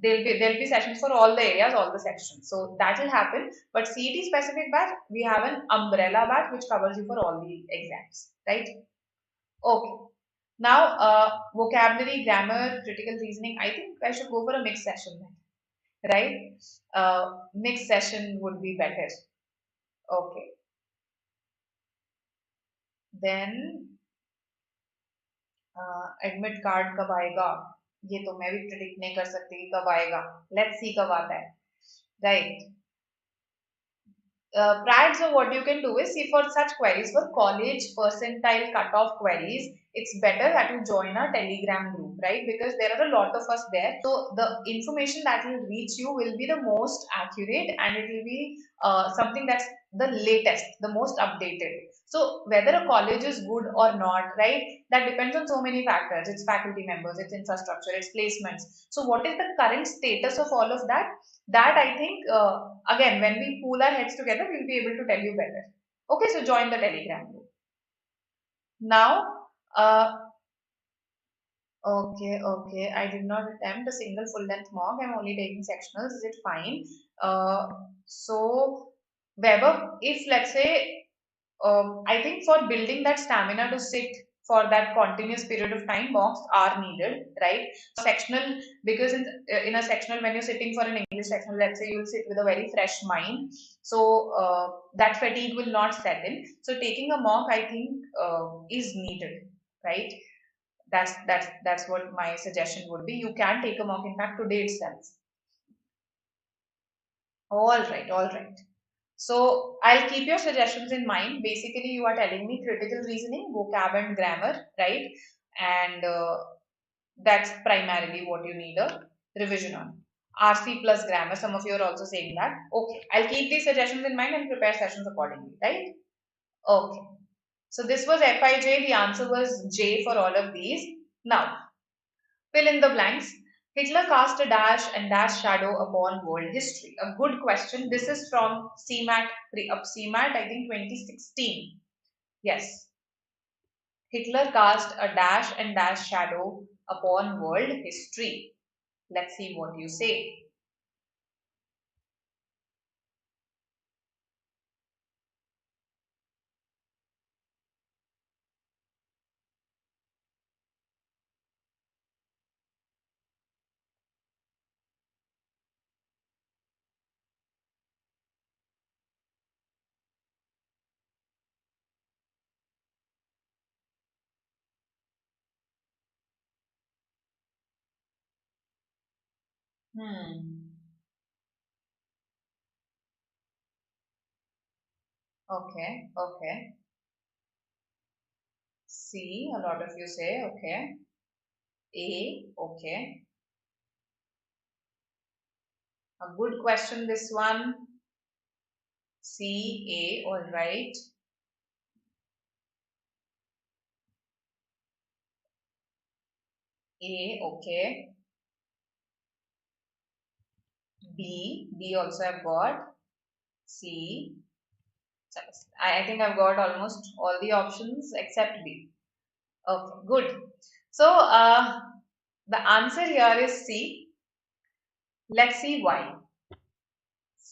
there'll be sessions for all the areas, all the sections. So that will happen. But CET specific batch, we have an umbrella batch which covers you for all the exams, right? Okay. Now, vocabulary, grammar, critical reasoning. I think I should go for a mixed session then, right? Mixed session would be better. Okay. Then, admit card कब आएगा? ये तो मैं भी predict नहीं कर सकती कब आएगा. Let's see कब आता है. Right. Prior, so what you can do is, see, for such queries, for college percentile cutoff queries, it's better that you join a Telegram group, right? Because there are a lot of us there. So the information that will reach you will be the most accurate, and it will be something that's the latest, the most updated. So whether a college is good or not, right? That depends on so many factors. It's faculty members, it's infrastructure, it's placements. So what is the current status of all of that? That I think, again, when we pool our heads together, we'll be able to tell you better. Okay, so join the Telegram group. Now, okay, I did not attempt a single full length mock. I'm only taking sectionals. Is it fine? So, Weber, if let's say, I think for building that stamina to sit for that continuous period of time, mocks are needed, right? Sectional, because in a sectional, when you're sitting for an English sectional, let's say you'll sit with a very fresh mind, so that fatigue will not set in. So taking a mock, I think, is needed, right? That's what my suggestion would be. You can take a mock, in fact, today itself. All right, all right. So I'll keep your suggestions in mind. Basically, you are telling me critical reasoning, vocab and grammar, right? And That's primarily what you need a revision on. RC plus grammar, some of you are also saying that. Okay, I'll keep these suggestions in mind and prepare sessions accordingly, right? Okay. So this was FIJ, the answer was J for all of these. Now, fill in the blanks. Hitler cast a dash and dash shadow upon world history. A good question. This is from CMAT, CMAT I think 2016. Yes. Hitler cast a dash and dash shadow upon world history. Let's see what you say. Hmm. Okay. Okay. C. A lot of you say okay. A. Okay. A good question. This one. C. A. All right. A. Okay. B. B also I've got. C. I think I've got almost all the options except B. Okay. Good. So the answer here is C. Let's see why.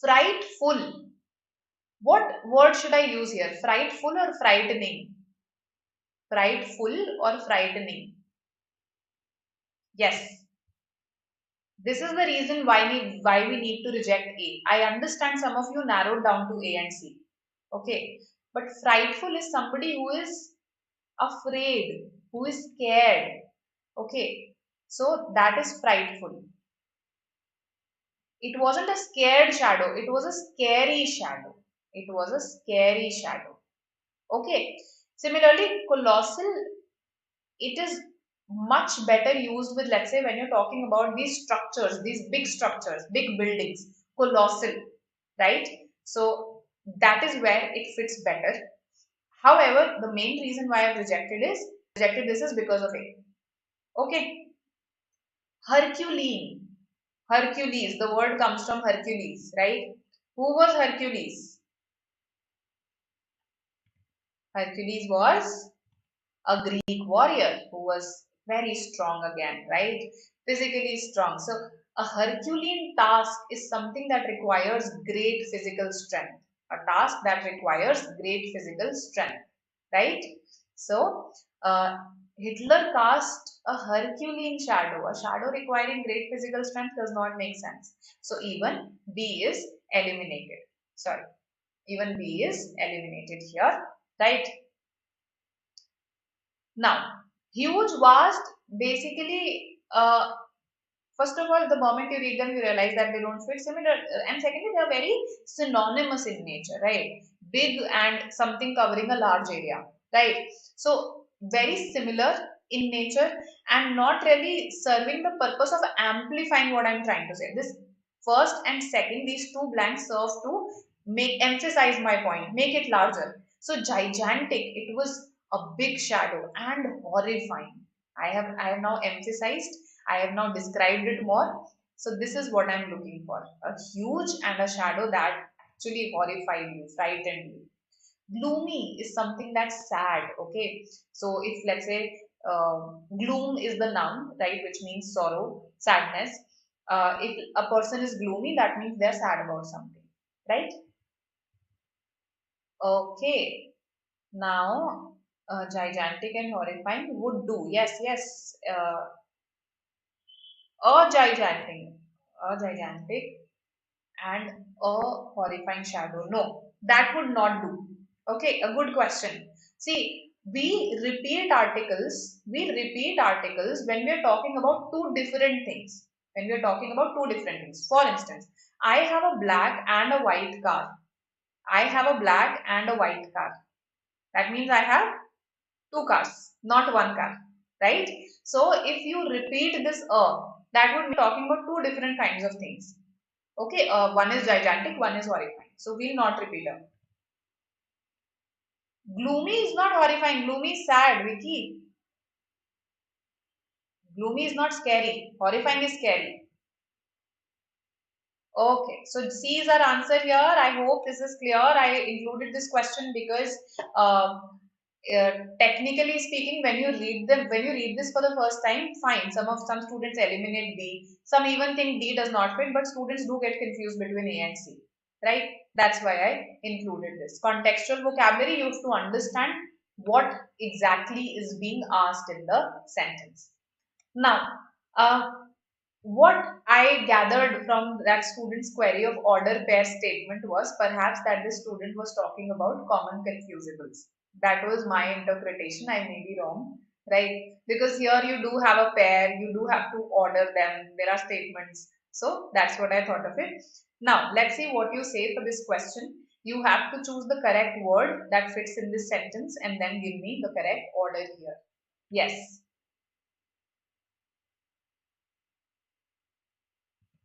Frightful. What word should I use here? Frightful or frightening? Frightful or frightening? Yes. This is the reason why we need to reject A. I understand some of you narrowed down to A and C. Okay. But frightful is somebody who is afraid, who is scared. Okay. So that is frightful. It wasn't a scared shadow, it was a scary shadow. It was a scary shadow. Okay. Similarly, colossal, it is much better used with, let's say, when you're talking about these structures, these big structures, big buildings, colossal, right? So that is where it fits better. However, the main reason why I've rejected this is because of A. Okay. Herculean. Hercules, the word comes from Hercules, right? Who was Hercules? Hercules was a Greek warrior who was very strong again, right? Physically strong. So, a Herculean task is something that requires great physical strength. A task that requires great physical strength, right? So, Hitler cast a Herculean shadow. A shadow requiring great physical strength does not make sense. So, even B is eliminated. Sorry, even B is eliminated here, right? Now, huge, vast, basically, first of all, the moment you read them, you realize that they don't fit similar, and secondly, they are very synonymous in nature, right? Big and something covering a large area, right? So, very similar in nature and not really serving the purpose of amplifying what I'm trying to say. This first and second, these two blanks serve to make emphasize my point, make it larger. So, gigantic, it was a big shadow and horrifying. I have now emphasized, I have now described it more. So this is what I'm looking for. A huge and a shadow that actually horrified you, frightened you. Gloomy is something that's sad, okay? So if let's say gloom is the noun, right, which means sorrow, sadness. If a person is gloomy, that means they're sad about something, right? Okay. Now, gigantic and horrifying would do. Yes, yes. A gigantic and a horrifying shadow. No, that would not do. Okay, a good question. See, we repeat articles when we are talking about two different things. When we are talking about two different things. For instance, I have a black and a white car. I have a black and a white car. That means I have two cars, not one car. right? So if you repeat this that would be talking about two different kinds of things. Okay, one is gigantic, one is horrifying. So we'll not repeat it. Gloomy is not horrifying. Gloomy is sad, Vicky. Gloomy is not scary. Horrifying is scary. Okay, so C is our answer here. I hope this is clear. I included this question because technically speaking, when you read this for the first time, fine. Some students eliminate D. Some even think D does not fit, but students do get confused between A and C, right? That's why I included this. Contextual vocabulary, you have to understand what exactly is being asked in the sentence. Now, uh, what I gathered from that student's query of order pair statement was perhaps that the student was talking about common confusables. That was my interpretation. I may be wrong, right? Because here you do have a pair, you do have to order them, there are statements. So that's what I thought of it. Now, let's see what you say for this question. You have to choose the correct word that fits in this sentence and then give me the correct order here. Yes.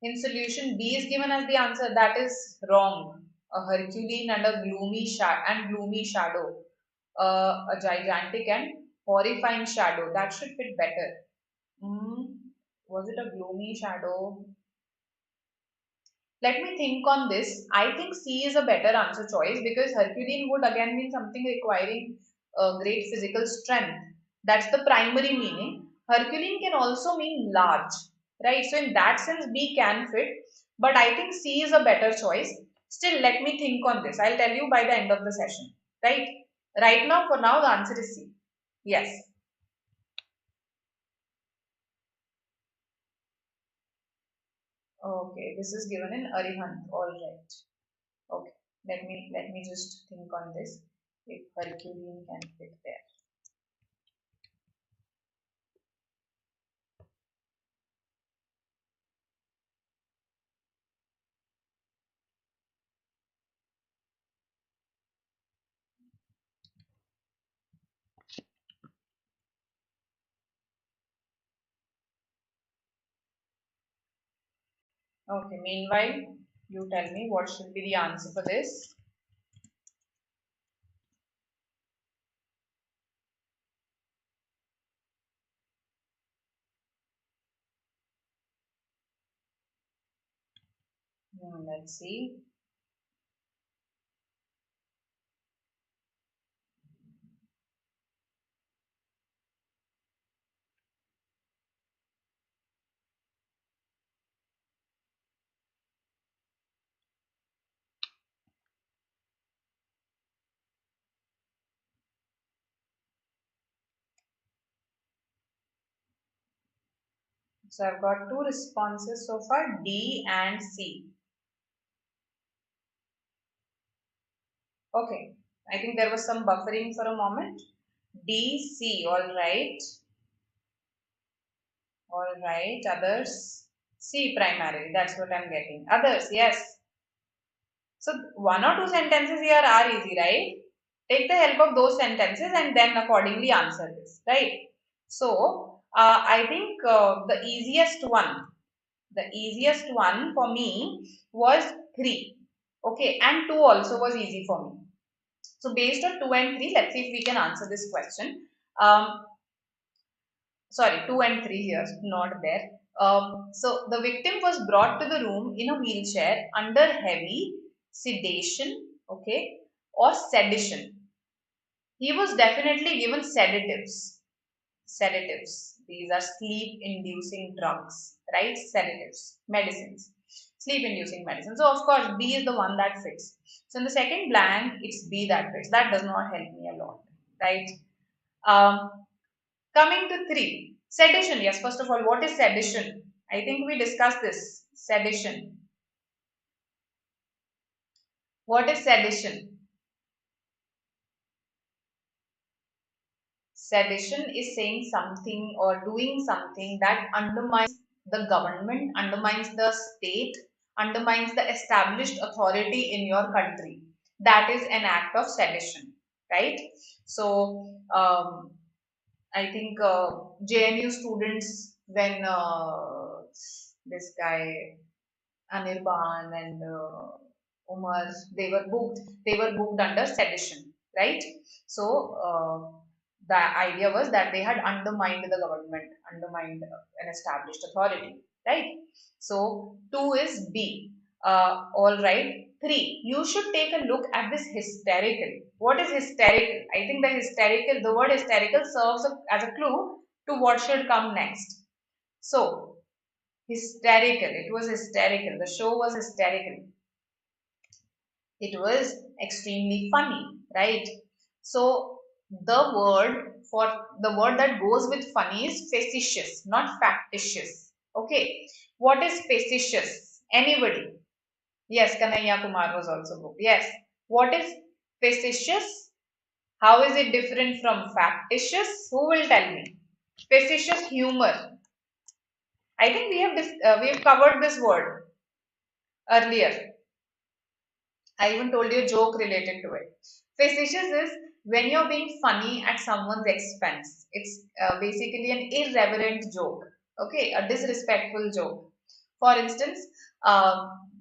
In solution, B is given as the answer. That is wrong. A Herculean and a gloomy shadow. A gigantic and horrifying shadow. That should fit better. Hmm. Was it a gloomy shadow? Let me think on this. I think C is a better answer choice because Herculean would again mean something requiring great physical strength. That's the primary meaning. Herculean can also mean large, right? So in that sense, B can fit, but I think C is a better choice. Still, let me think on this. I'll tell you by the end of the session, right? Right now, for now, the answer is C. Yes. Okay, this is given in Arihant. All right. Okay, let me just think on this. If Herculean can fit there. Okay, meanwhile, you tell me what should be the answer for this. Let's see. So I've got two responses so far, D and C. Okay, I think there was some buffering for a moment. D, C, all right. All right, others. C primarily, that's what I'm getting. Others, yes. So one or two sentences here are easy, right? Take the help of those sentences and then accordingly answer this, right? So I think the easiest one for me was 3. Okay, and 2 also was easy for me. So based on 2 and 3, let's see if we can answer this question. Sorry, 2 and 3 here, not there. So the victim was brought to the room in a wheelchair under heavy sedation, okay, or sedition. He was definitely given sedatives. Sedatives. These are sleep-inducing drugs, right? Sedatives, medicines, sleep-inducing medicine. So of course, B is the one that fits. So in the second blank, it's B that fits. That does not help me a lot, right? Um, Coming to 3, sedition. Yes, first of all, what is sedition? I think we discussed this. Sedition. What is sedition? Sedition is saying something or doing something that undermines the government, undermines the state, undermines the established authority in your country. That is an act of sedition, right? So, I think JNU students when this guy Anirban and Umar, they were booked under sedition, right? So the idea was that they had undermined the government, undermined an established authority, right? So two is B. All right. Three, you should take a look at this hysterical. What is hysterical? I think the word hysterical serves as a clue to what should come next. So hysterical. It was hysterical. The show was hysterical. It was extremely funny, right? So the word that goes with funny is facetious, not factitious. Okay. What is facetious? Anybody? Yes, Kanaya Kumar was also booked. Yes. What is facetious? How is it different from factitious? Who will tell me? Facetious humor. I think we have covered this word earlier. I even told you a joke related to it. Facetious is when you're being funny at someone's expense. It's basically an irreverent joke, okay, a disrespectful joke. For instance,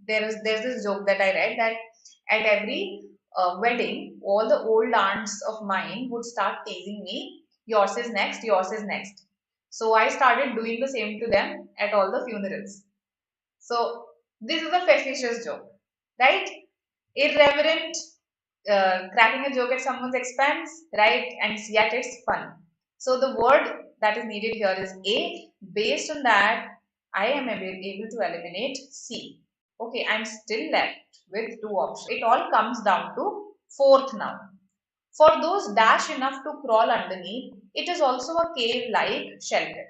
there's this joke that I read that at every wedding, all the old aunts of mine would start teasing me. Yours is next. Yours is next. So I started doing the same to them at all the funerals. So this is a facetious joke, right? Irreverent, cracking a joke at someone's expense, right? And yet it's fun. So the word that is needed here is A. Based on that, I am able to eliminate C. Okay, I'm still left with two options. It all comes down to fourth noun. For those dash enough to crawl underneath, it is also a cave-like shelter.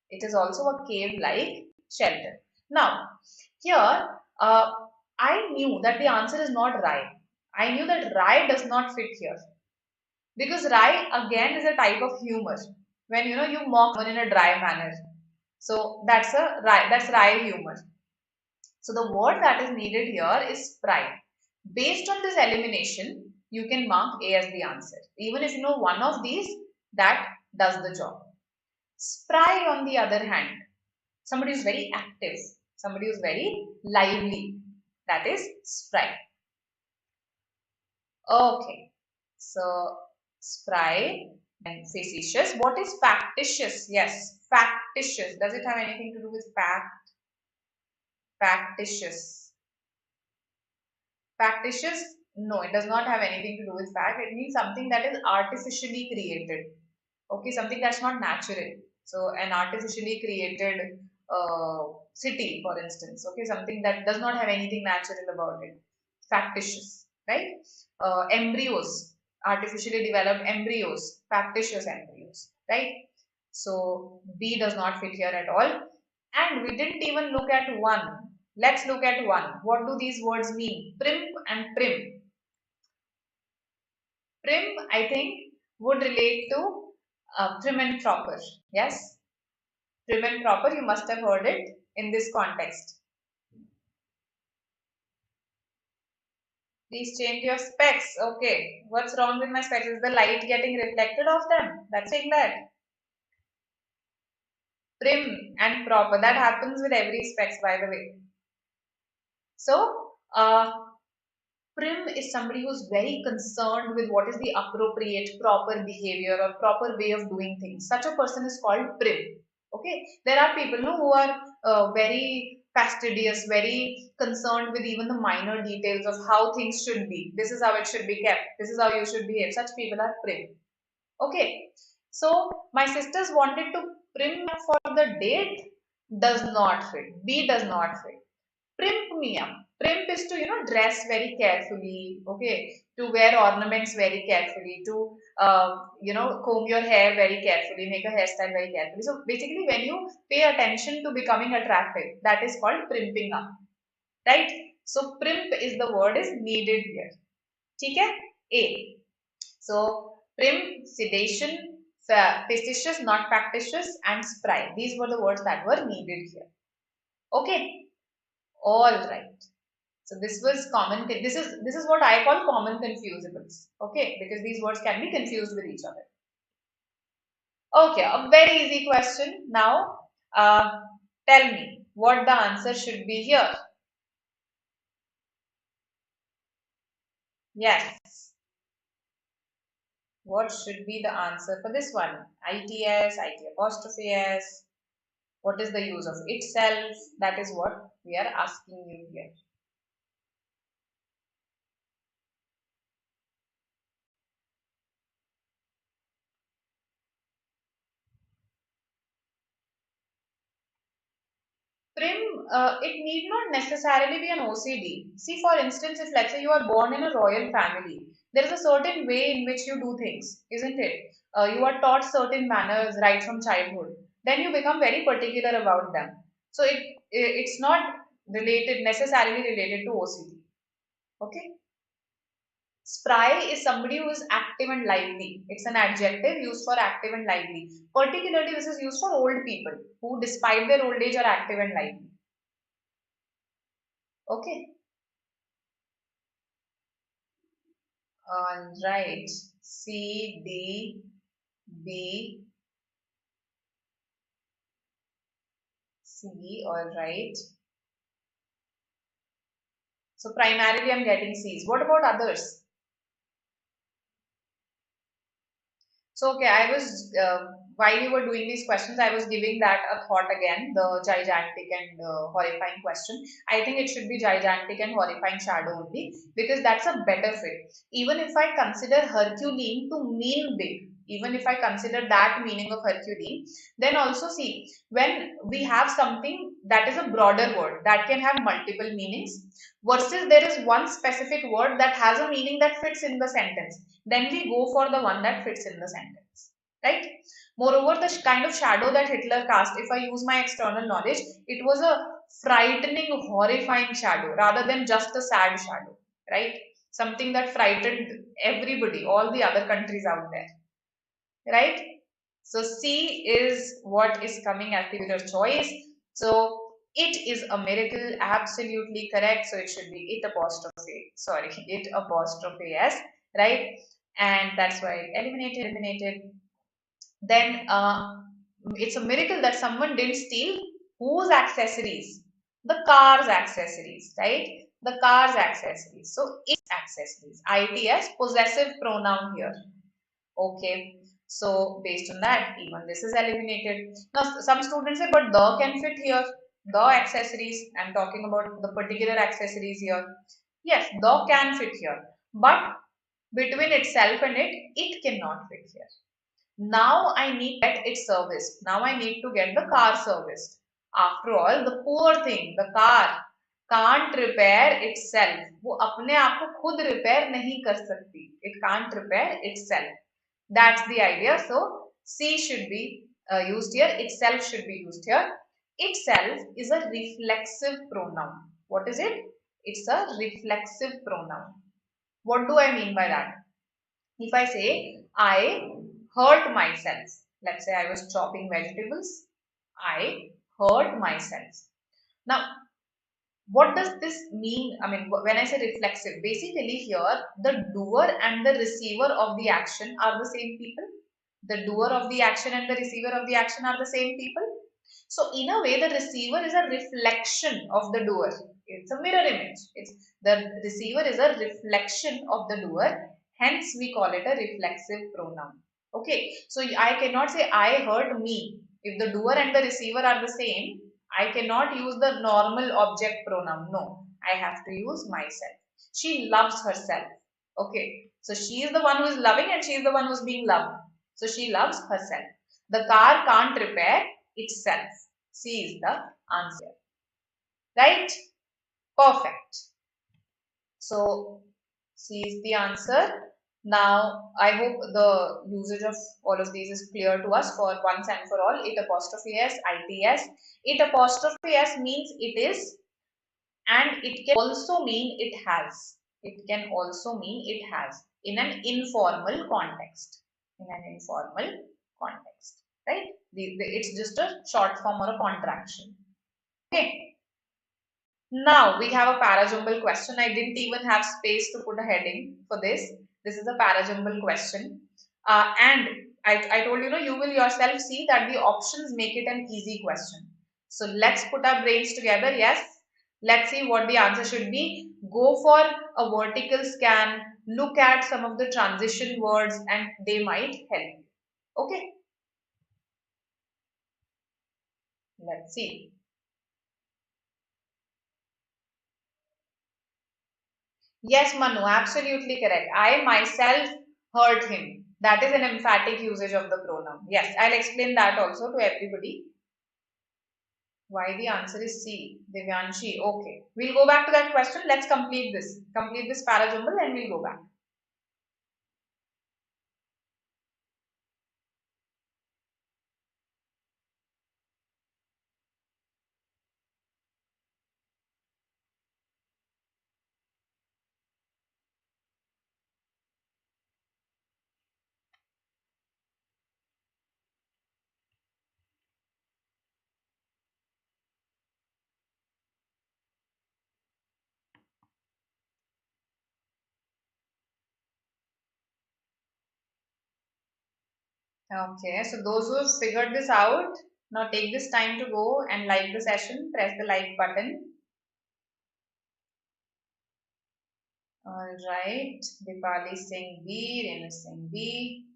It is also a cave-like shelter. Now, here, I knew that the answer is not rye. I knew that rye does not fit here because rye again is a type of humor. When you mock someone in a dry manner, so that's rye humor. So the word that is needed here is spry. Based on this elimination, you can mark A as the answer. Even if you know one of these, that does the job. Spry, on the other hand, somebody who's very active, somebody who's very lively, that is spry. Okay, so spry and facetious. What is factitious? Yes, factitious. Does it have anything to do with factitious? Factitious? No, it does not have anything to do with fact. It means something that is artificially created. Okay, something that's not natural. So an artificially created city, for instance. Okay, something that does not have anything natural about it. Factitious, right? Embryos, artificially developed embryos, factitious embryos, right? So B does not fit here at all. And we didn't even look at one. Let's look at one. What do these words mean? Prim and prim. Prim, I think, would relate to prim and proper. Yes? Prim and proper, you must have heard it in this context. Please change your specs. Okay. What's wrong with my specs? Is the light getting reflected off them? That's saying that. Prim and proper. That happens with every specs, by the way. So, prim is somebody who's very concerned with what is the appropriate, proper behavior or proper way of doing things. Such a person is called prim. Okay, there are people who are very fastidious, very concerned with even the minor details of how things should be. This is how it should be kept. This is how you should behave. Such people are prim. Okay, so my sisters wanted to prim for the date. Does not fit. B does not fit. Primp me up. Primp is to dress very carefully. Okay, to wear ornaments very carefully, to comb your hair very carefully, make a hairstyle very carefully. So basically, when you pay attention to becoming attractive, that is called primping up, right? So primp is the word is needed here. Okay, A. So prim, sedation, facetious, not factitious, and spry. These were the words that were needed here. Okay, all right. So this was common. This is what I call common confusables. Okay, because these words can be confused with each other. Okay, a very easy question. Now, tell me what the answer should be here. Yes. What should be the answer for this one? ITS, IT apostrophe S. What is the use of itself? That is what we are asking you here. Prim, it need not necessarily be an OCD. See, for instance, if let's say you are born in a royal family, there is a certain way in which you do things, isn't it? You are taught certain manners right from childhood. Then you become very particular about them. So it's not related necessarily related to OCD. Okay. Spry is somebody who is active and lively. It's an adjective used for active and lively. Particularly, this is used for old people who, despite their old age, are active and lively. Okay. All right. C, D, B, C. All right. So primarily, I'm getting C's. What about others? So, okay, while you were doing these questions, I was giving that a thought again, the gigantic and horrifying question. I think it should be gigantic and horrifying shadow only because that's a better fit. Even if I consider Herculean to mean big, even if I consider that meaning of Herculean, then also see, when we have something that is a broader word that can have multiple meanings versus there is one specific word that has a meaning that fits in the sentence, then we go for the one that fits in the sentence, right? Moreover, the kind of shadow that Hitler cast, if I use my external knowledge, it was a frightening, horrifying shadow rather than just a sad shadow, right? Something that frightened everybody, all the other countries out there, right? So C is what is coming as the winner choice. So it is a miracle, absolutely correct. So it should be it apostrophe, sorry, it apostrophe S, right? And that's why it eliminated. Then it's a miracle that someone didn't steal whose accessories? The car's accessories, right? The car's accessories. So its accessories. ITS possessive pronoun here. Okay, so based on that, even this is eliminated. Now, some students say, but the can fit here. The accessories, I'm talking about the particular accessories here. Yes, the can fit here. But between itself and it cannot fit here. Now I need to get it serviced. Now I need to get the car serviced. After all, the poor thing, the car can't repair itself. वो अपने आप को खुद repair नहीं कर सकती. It can't repair itself. That's the idea. So C should be used here. Itself should be used here. Itself is a reflexive pronoun. What is it? It's a reflexive pronoun. What do I mean by that? If I say I hurt myself, let's say I was chopping vegetables, I hurt myself. Now, what does this mean? I mean, when I say reflexive, basically here the doer and the receiver of the action are the same people. The doer of the action and the receiver of the action are the same people. So in a way, the receiver is a reflection of the doer. It's a mirror image. It's the receiver is a reflection of the doer. Hence, we call it a reflexive pronoun. Okay. So I cannot say I heard me. If the doer and the receiver are the same, I cannot use the normal object pronoun. No, I have to use myself. She loves herself. Okay. So she is the one who is loving and she is the one who is being loved. So she loves herself. The car can't repair itself. C is the answer. Right? Perfect. So C is the answer. Now, I hope the usage of all of these is clear to us for once and for all. It apostrophe S, ITS. It apostrophe S means it is, and it can also mean it has. It can also mean it has in an informal context. In an informal context, right? It's just a short form or a contraction. Okay. Now we have a parajumble question. I didn't even have space to put a heading for this. This is a parajumble question. And I told you, you will yourself see that the options make it an easy question. So let's put our brains together. Yes, let's see what the answer should be. Go for a vertical scan, look at some of the transition words, and they might help you. Okay, let's see. Yes, Manu, absolutely correct. I myself heard him. That is an emphatic usage of the pronoun. Yes, I'll explain that also to everybody. Why the answer is C, Divyanshi. Okay, we'll go back to that question. Let's complete this. Complete this parajumble and we'll go back. Okay, so those who have figured this out, now take this time to go and like the session. Press the like button. All right, Dipali is saying B, Renu is saying B.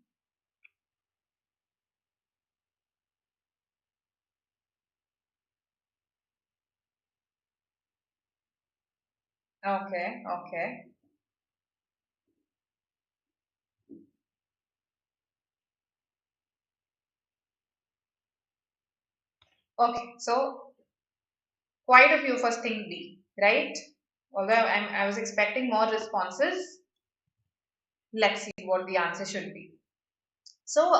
Okay, okay. Okay, so quite a few first thing B, right? Although I was expecting more responses, let's see what the answer should be. So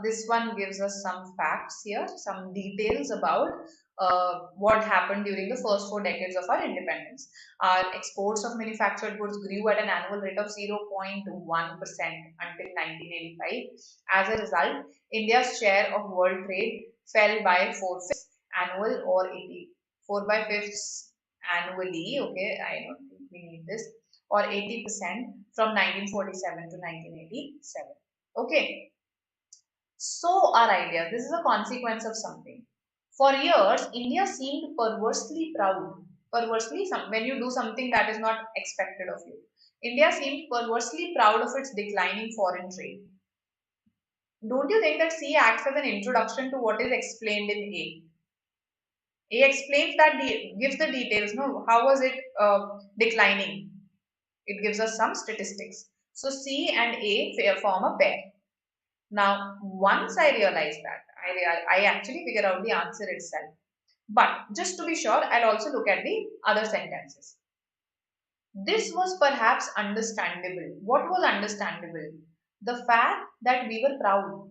this one gives us some facts here, some details about what happened during the first 4 decades of our independence. Our exports of manufactured goods grew at an annual rate of 0.1% until 1985. As a result, India's share of world trade fell by 4/5 annual or 4/5 annually. Okay, I don't think we need this, or 80% from 1947 to 1987. Okay, so our ideas. This is a consequence of something. For years, India seemed perversely proud. Perversely, when you do something that is not expected of you. India seemed perversely proud of its declining foreign trade. Don't you think that C acts as an introduction to what is explained in A? A explains that, gives the details. No, how was it declining? It gives us some statistics. So C and A form a pair. Now, once I realized that, I actually figure out the answer itself. But just to be sure, I'll also look at the other sentences. This was perhaps understandable. What was understandable? The fact that we were proud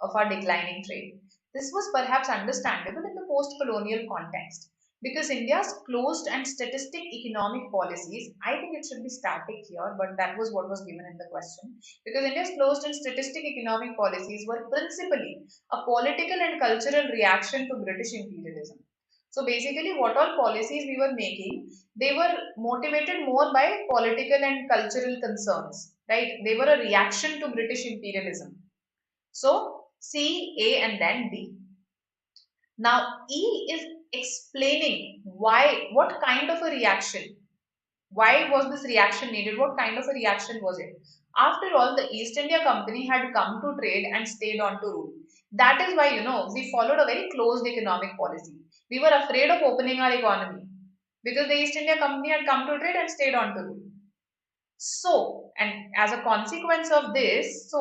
of our declining trade. This was perhaps understandable in the post colonial context because India's closed and statistic economic policies, I think it should be static here, but that was what was given in the question. Because India's closed and statistic economic policies were principally a political and cultural reaction to British imperialism. So basically, what all policies we were making, they were motivated more by political and cultural concerns, right? They were a reaction to British imperialism. So C, A, and then B. Now E is explaining why, what kind of a reaction, why was this reaction needed, what kind of a reaction was it. After all, the East India Company had come to trade and stayed on to rule. That is why, we followed a very closed economic policy. We were afraid of opening our economy because the East India Company had come to trade and stayed on to rule. So, and as a consequence of this,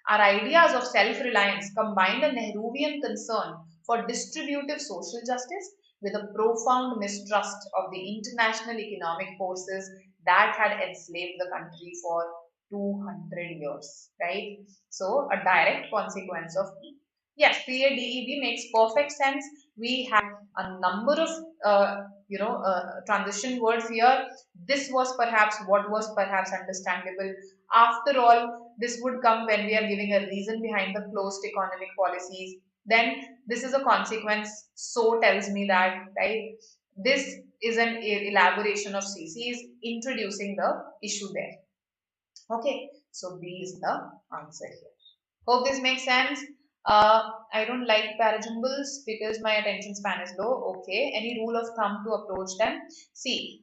our ideas of self-reliance combined a Nehruvian concern for distributive social justice with a profound mistrust of the international economic forces that had enslaved the country for 200 years, right? So, a direct consequence of E. Yes, CADEB makes perfect sense. We have a number of transition words here. This was perhaps what was perhaps understandable. After all, this would come when we are giving a reason behind the closed economic policies. Then this is a consequence. So tells me that, right? This is an elaboration of CC is introducing the issue there. Okay, so B is the answer here. Hope this makes sense. I don't like parajumbles because my attention span is low. Okay. Any rule of thumb to approach them? See,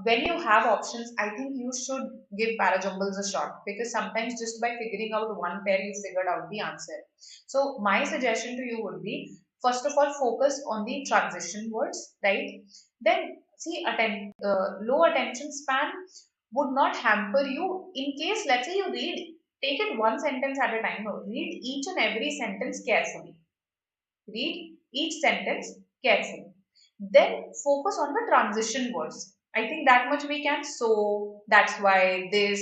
when you have options, I think you should give parajumbles a shot because sometimes just by figuring out one pair, you figured out the answer. So my suggestion to you would be, first of all, focus on the transition words, right? Then see, low attention span would not hamper you in case, let's say you read, take it one sentence at a time. No, read each and every sentence carefully. Read each sentence carefully. Then focus on the transition words. I think that much we can. So that's why this.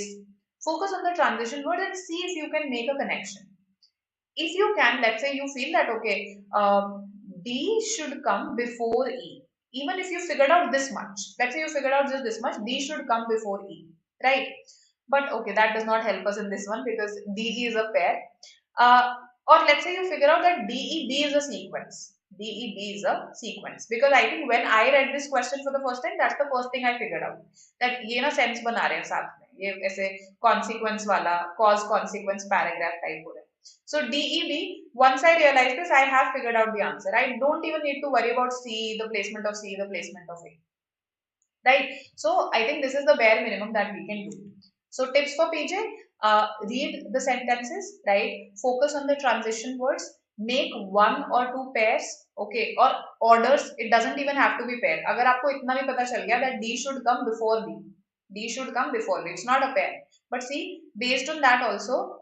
Focus on the transition word and see if you can make a connection. If you can, let's say you feel that okay, D should come before E. Even if you figured out this much, let's say you figured out just this much, D should come before E, right? But okay, that does not help us in this one because DE is a pair. Uh, or let's say you figure out that DEB is a sequence. DEB is a sequence because I think when I read this question for the first time, that's the first thing I figured out that ये ना sense बना रहे हैं साथ में ये ऐसे consequence वाला cause consequence paragraph type हो रहा है. So DEB, once I realized this, I have figured out the answer. I don't even need to worry about C, the placement of C, the placement of A. Right? So I think this is the bare minimum that we can do. So tips for PJ, read the sentences, right? Focus on the transition words, make one or two pairs, okay, or orders. It doesn't even have to be pair. अगर आपको इतना भी पता चल गया that D should come before B, D should come before B. It's not a pair. But see, based on that also,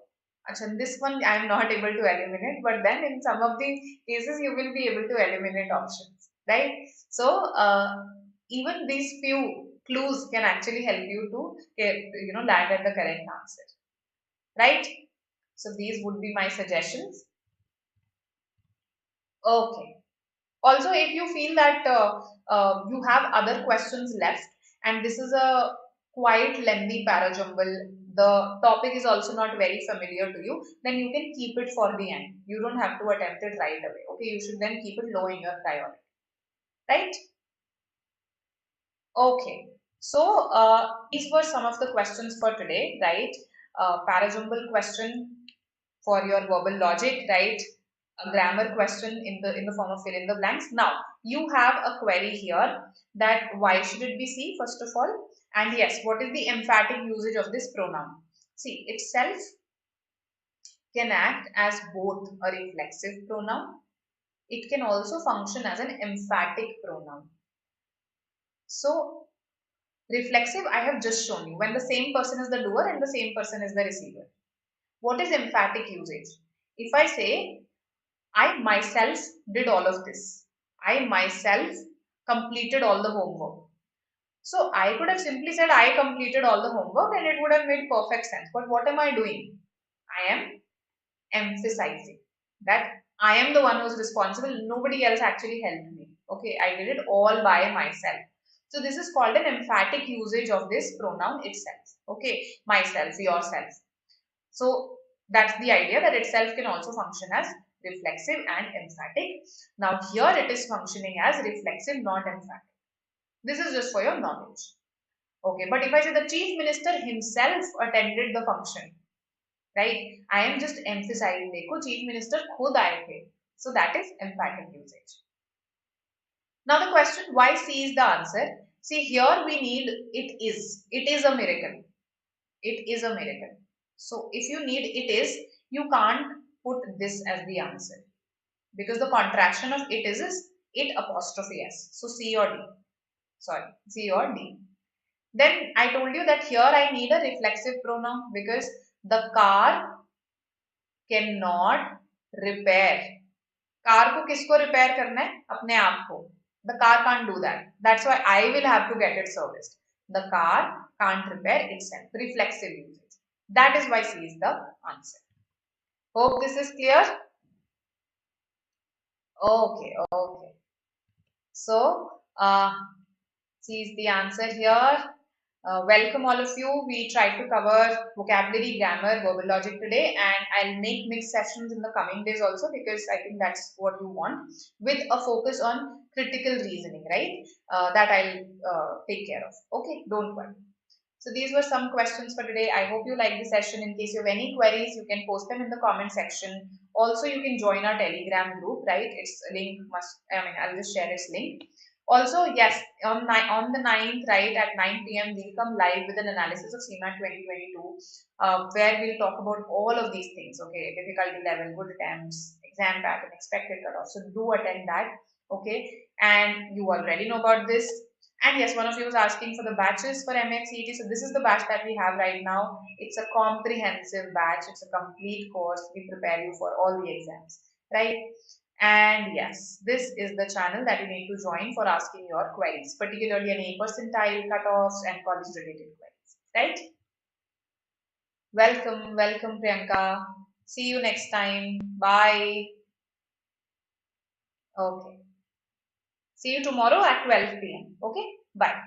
Achha, this one I am not able to eliminate, but then in some of the cases you will be able to eliminate options, right? So even these few clues can actually help you to get, land at the correct answer, right? So these would be my suggestions. Okay. Also, if you feel that you have other questions left, and this is a quite lengthy parajumble, the topic is also not very familiar to you, then you can keep it for the end. You don't have to attempt it right away. Okay, you should then keep it low in your priority, right? Okay, so these were some of the questions for today, right? Parajumble question for your verbal logic, right? A grammar question in the form of fill in the blanks. Now you have a query here that why should it be C first of all, and yes, what is the emphatic usage of this pronoun? See, itself can act as both a reflexive pronoun. It can also function as an emphatic pronoun. So reflexive, I have just shown you when the same person is the doer and the same person is the receiver. What is emphatic usage? If I say, I myself did all of this, I myself completed all the homework. So I could have simply said, I completed all the homework and it would have made perfect sense. But what am I doing? I am emphasizing that I am the one who's responsible. Nobody else actually helped me. Okay, I did it all by myself. So this is called an emphatic usage of this pronoun itself. Okay, myself, yourself. So that's the idea that itself can also function as reflexive and emphatic. Now here it is functioning as reflexive, not emphatic. This is just for your knowledge. Okay, but if I say the chief minister himself attended the function, right? I am just emphasizing, देखो chief minister खुद आए थे. So that is emphatic usage. Now the question, why C is the answer? See, here we need it is. It is a miracle. It is a miracle. So if you need it is, you can't put this as the answer because the contraction of it is it apostrophe s. So C or D. Sorry, C or D. Then I told you that here I need a reflexive pronoun because the car cannot repair. Car को किसको repair करना है? अपने आप को. The car can't do that. That's why I will have to get it serviced. The car can't repair itself. Reflexive usage. That is why C is the answer. Hope this is clear. Okay, okay. So, C is the answer here. Welcome all of you. We tried to cover vocabulary, grammar, verbal logic today, and I'll make mixed sessions in the coming days also because I think that's what you want with a focus on critical reasoning, right? That I'll take care of. Okay, don't worry. So these were some questions for today. I hope you like the session. In case you have any queries, you can post them in the comment section. Also, you can join our Telegram group, right? Its link I'll just share its link. Also, yes, on the 9th, right, at 9 p.m., we'll come live with an analysis of CMAT 2022, where we'll talk about all of these things, okay? Difficulty level, good attempts, exam pattern, expected cutoff. So do attend that, okay? And you already know about this. And yes, one of you was asking for the batches for MXCET. So this is the batch that we have right now. It's a comprehensive batch. It's a complete course. We prepare you for all the exams, right? And yes, this is the channel that you need to join for asking your queries, particularly any percentile, cutoffs, and college-related queries, right? Welcome, welcome, Priyanka. See you next time. Bye. Okay. See you tomorrow at 12 p.m. Okay? Bye.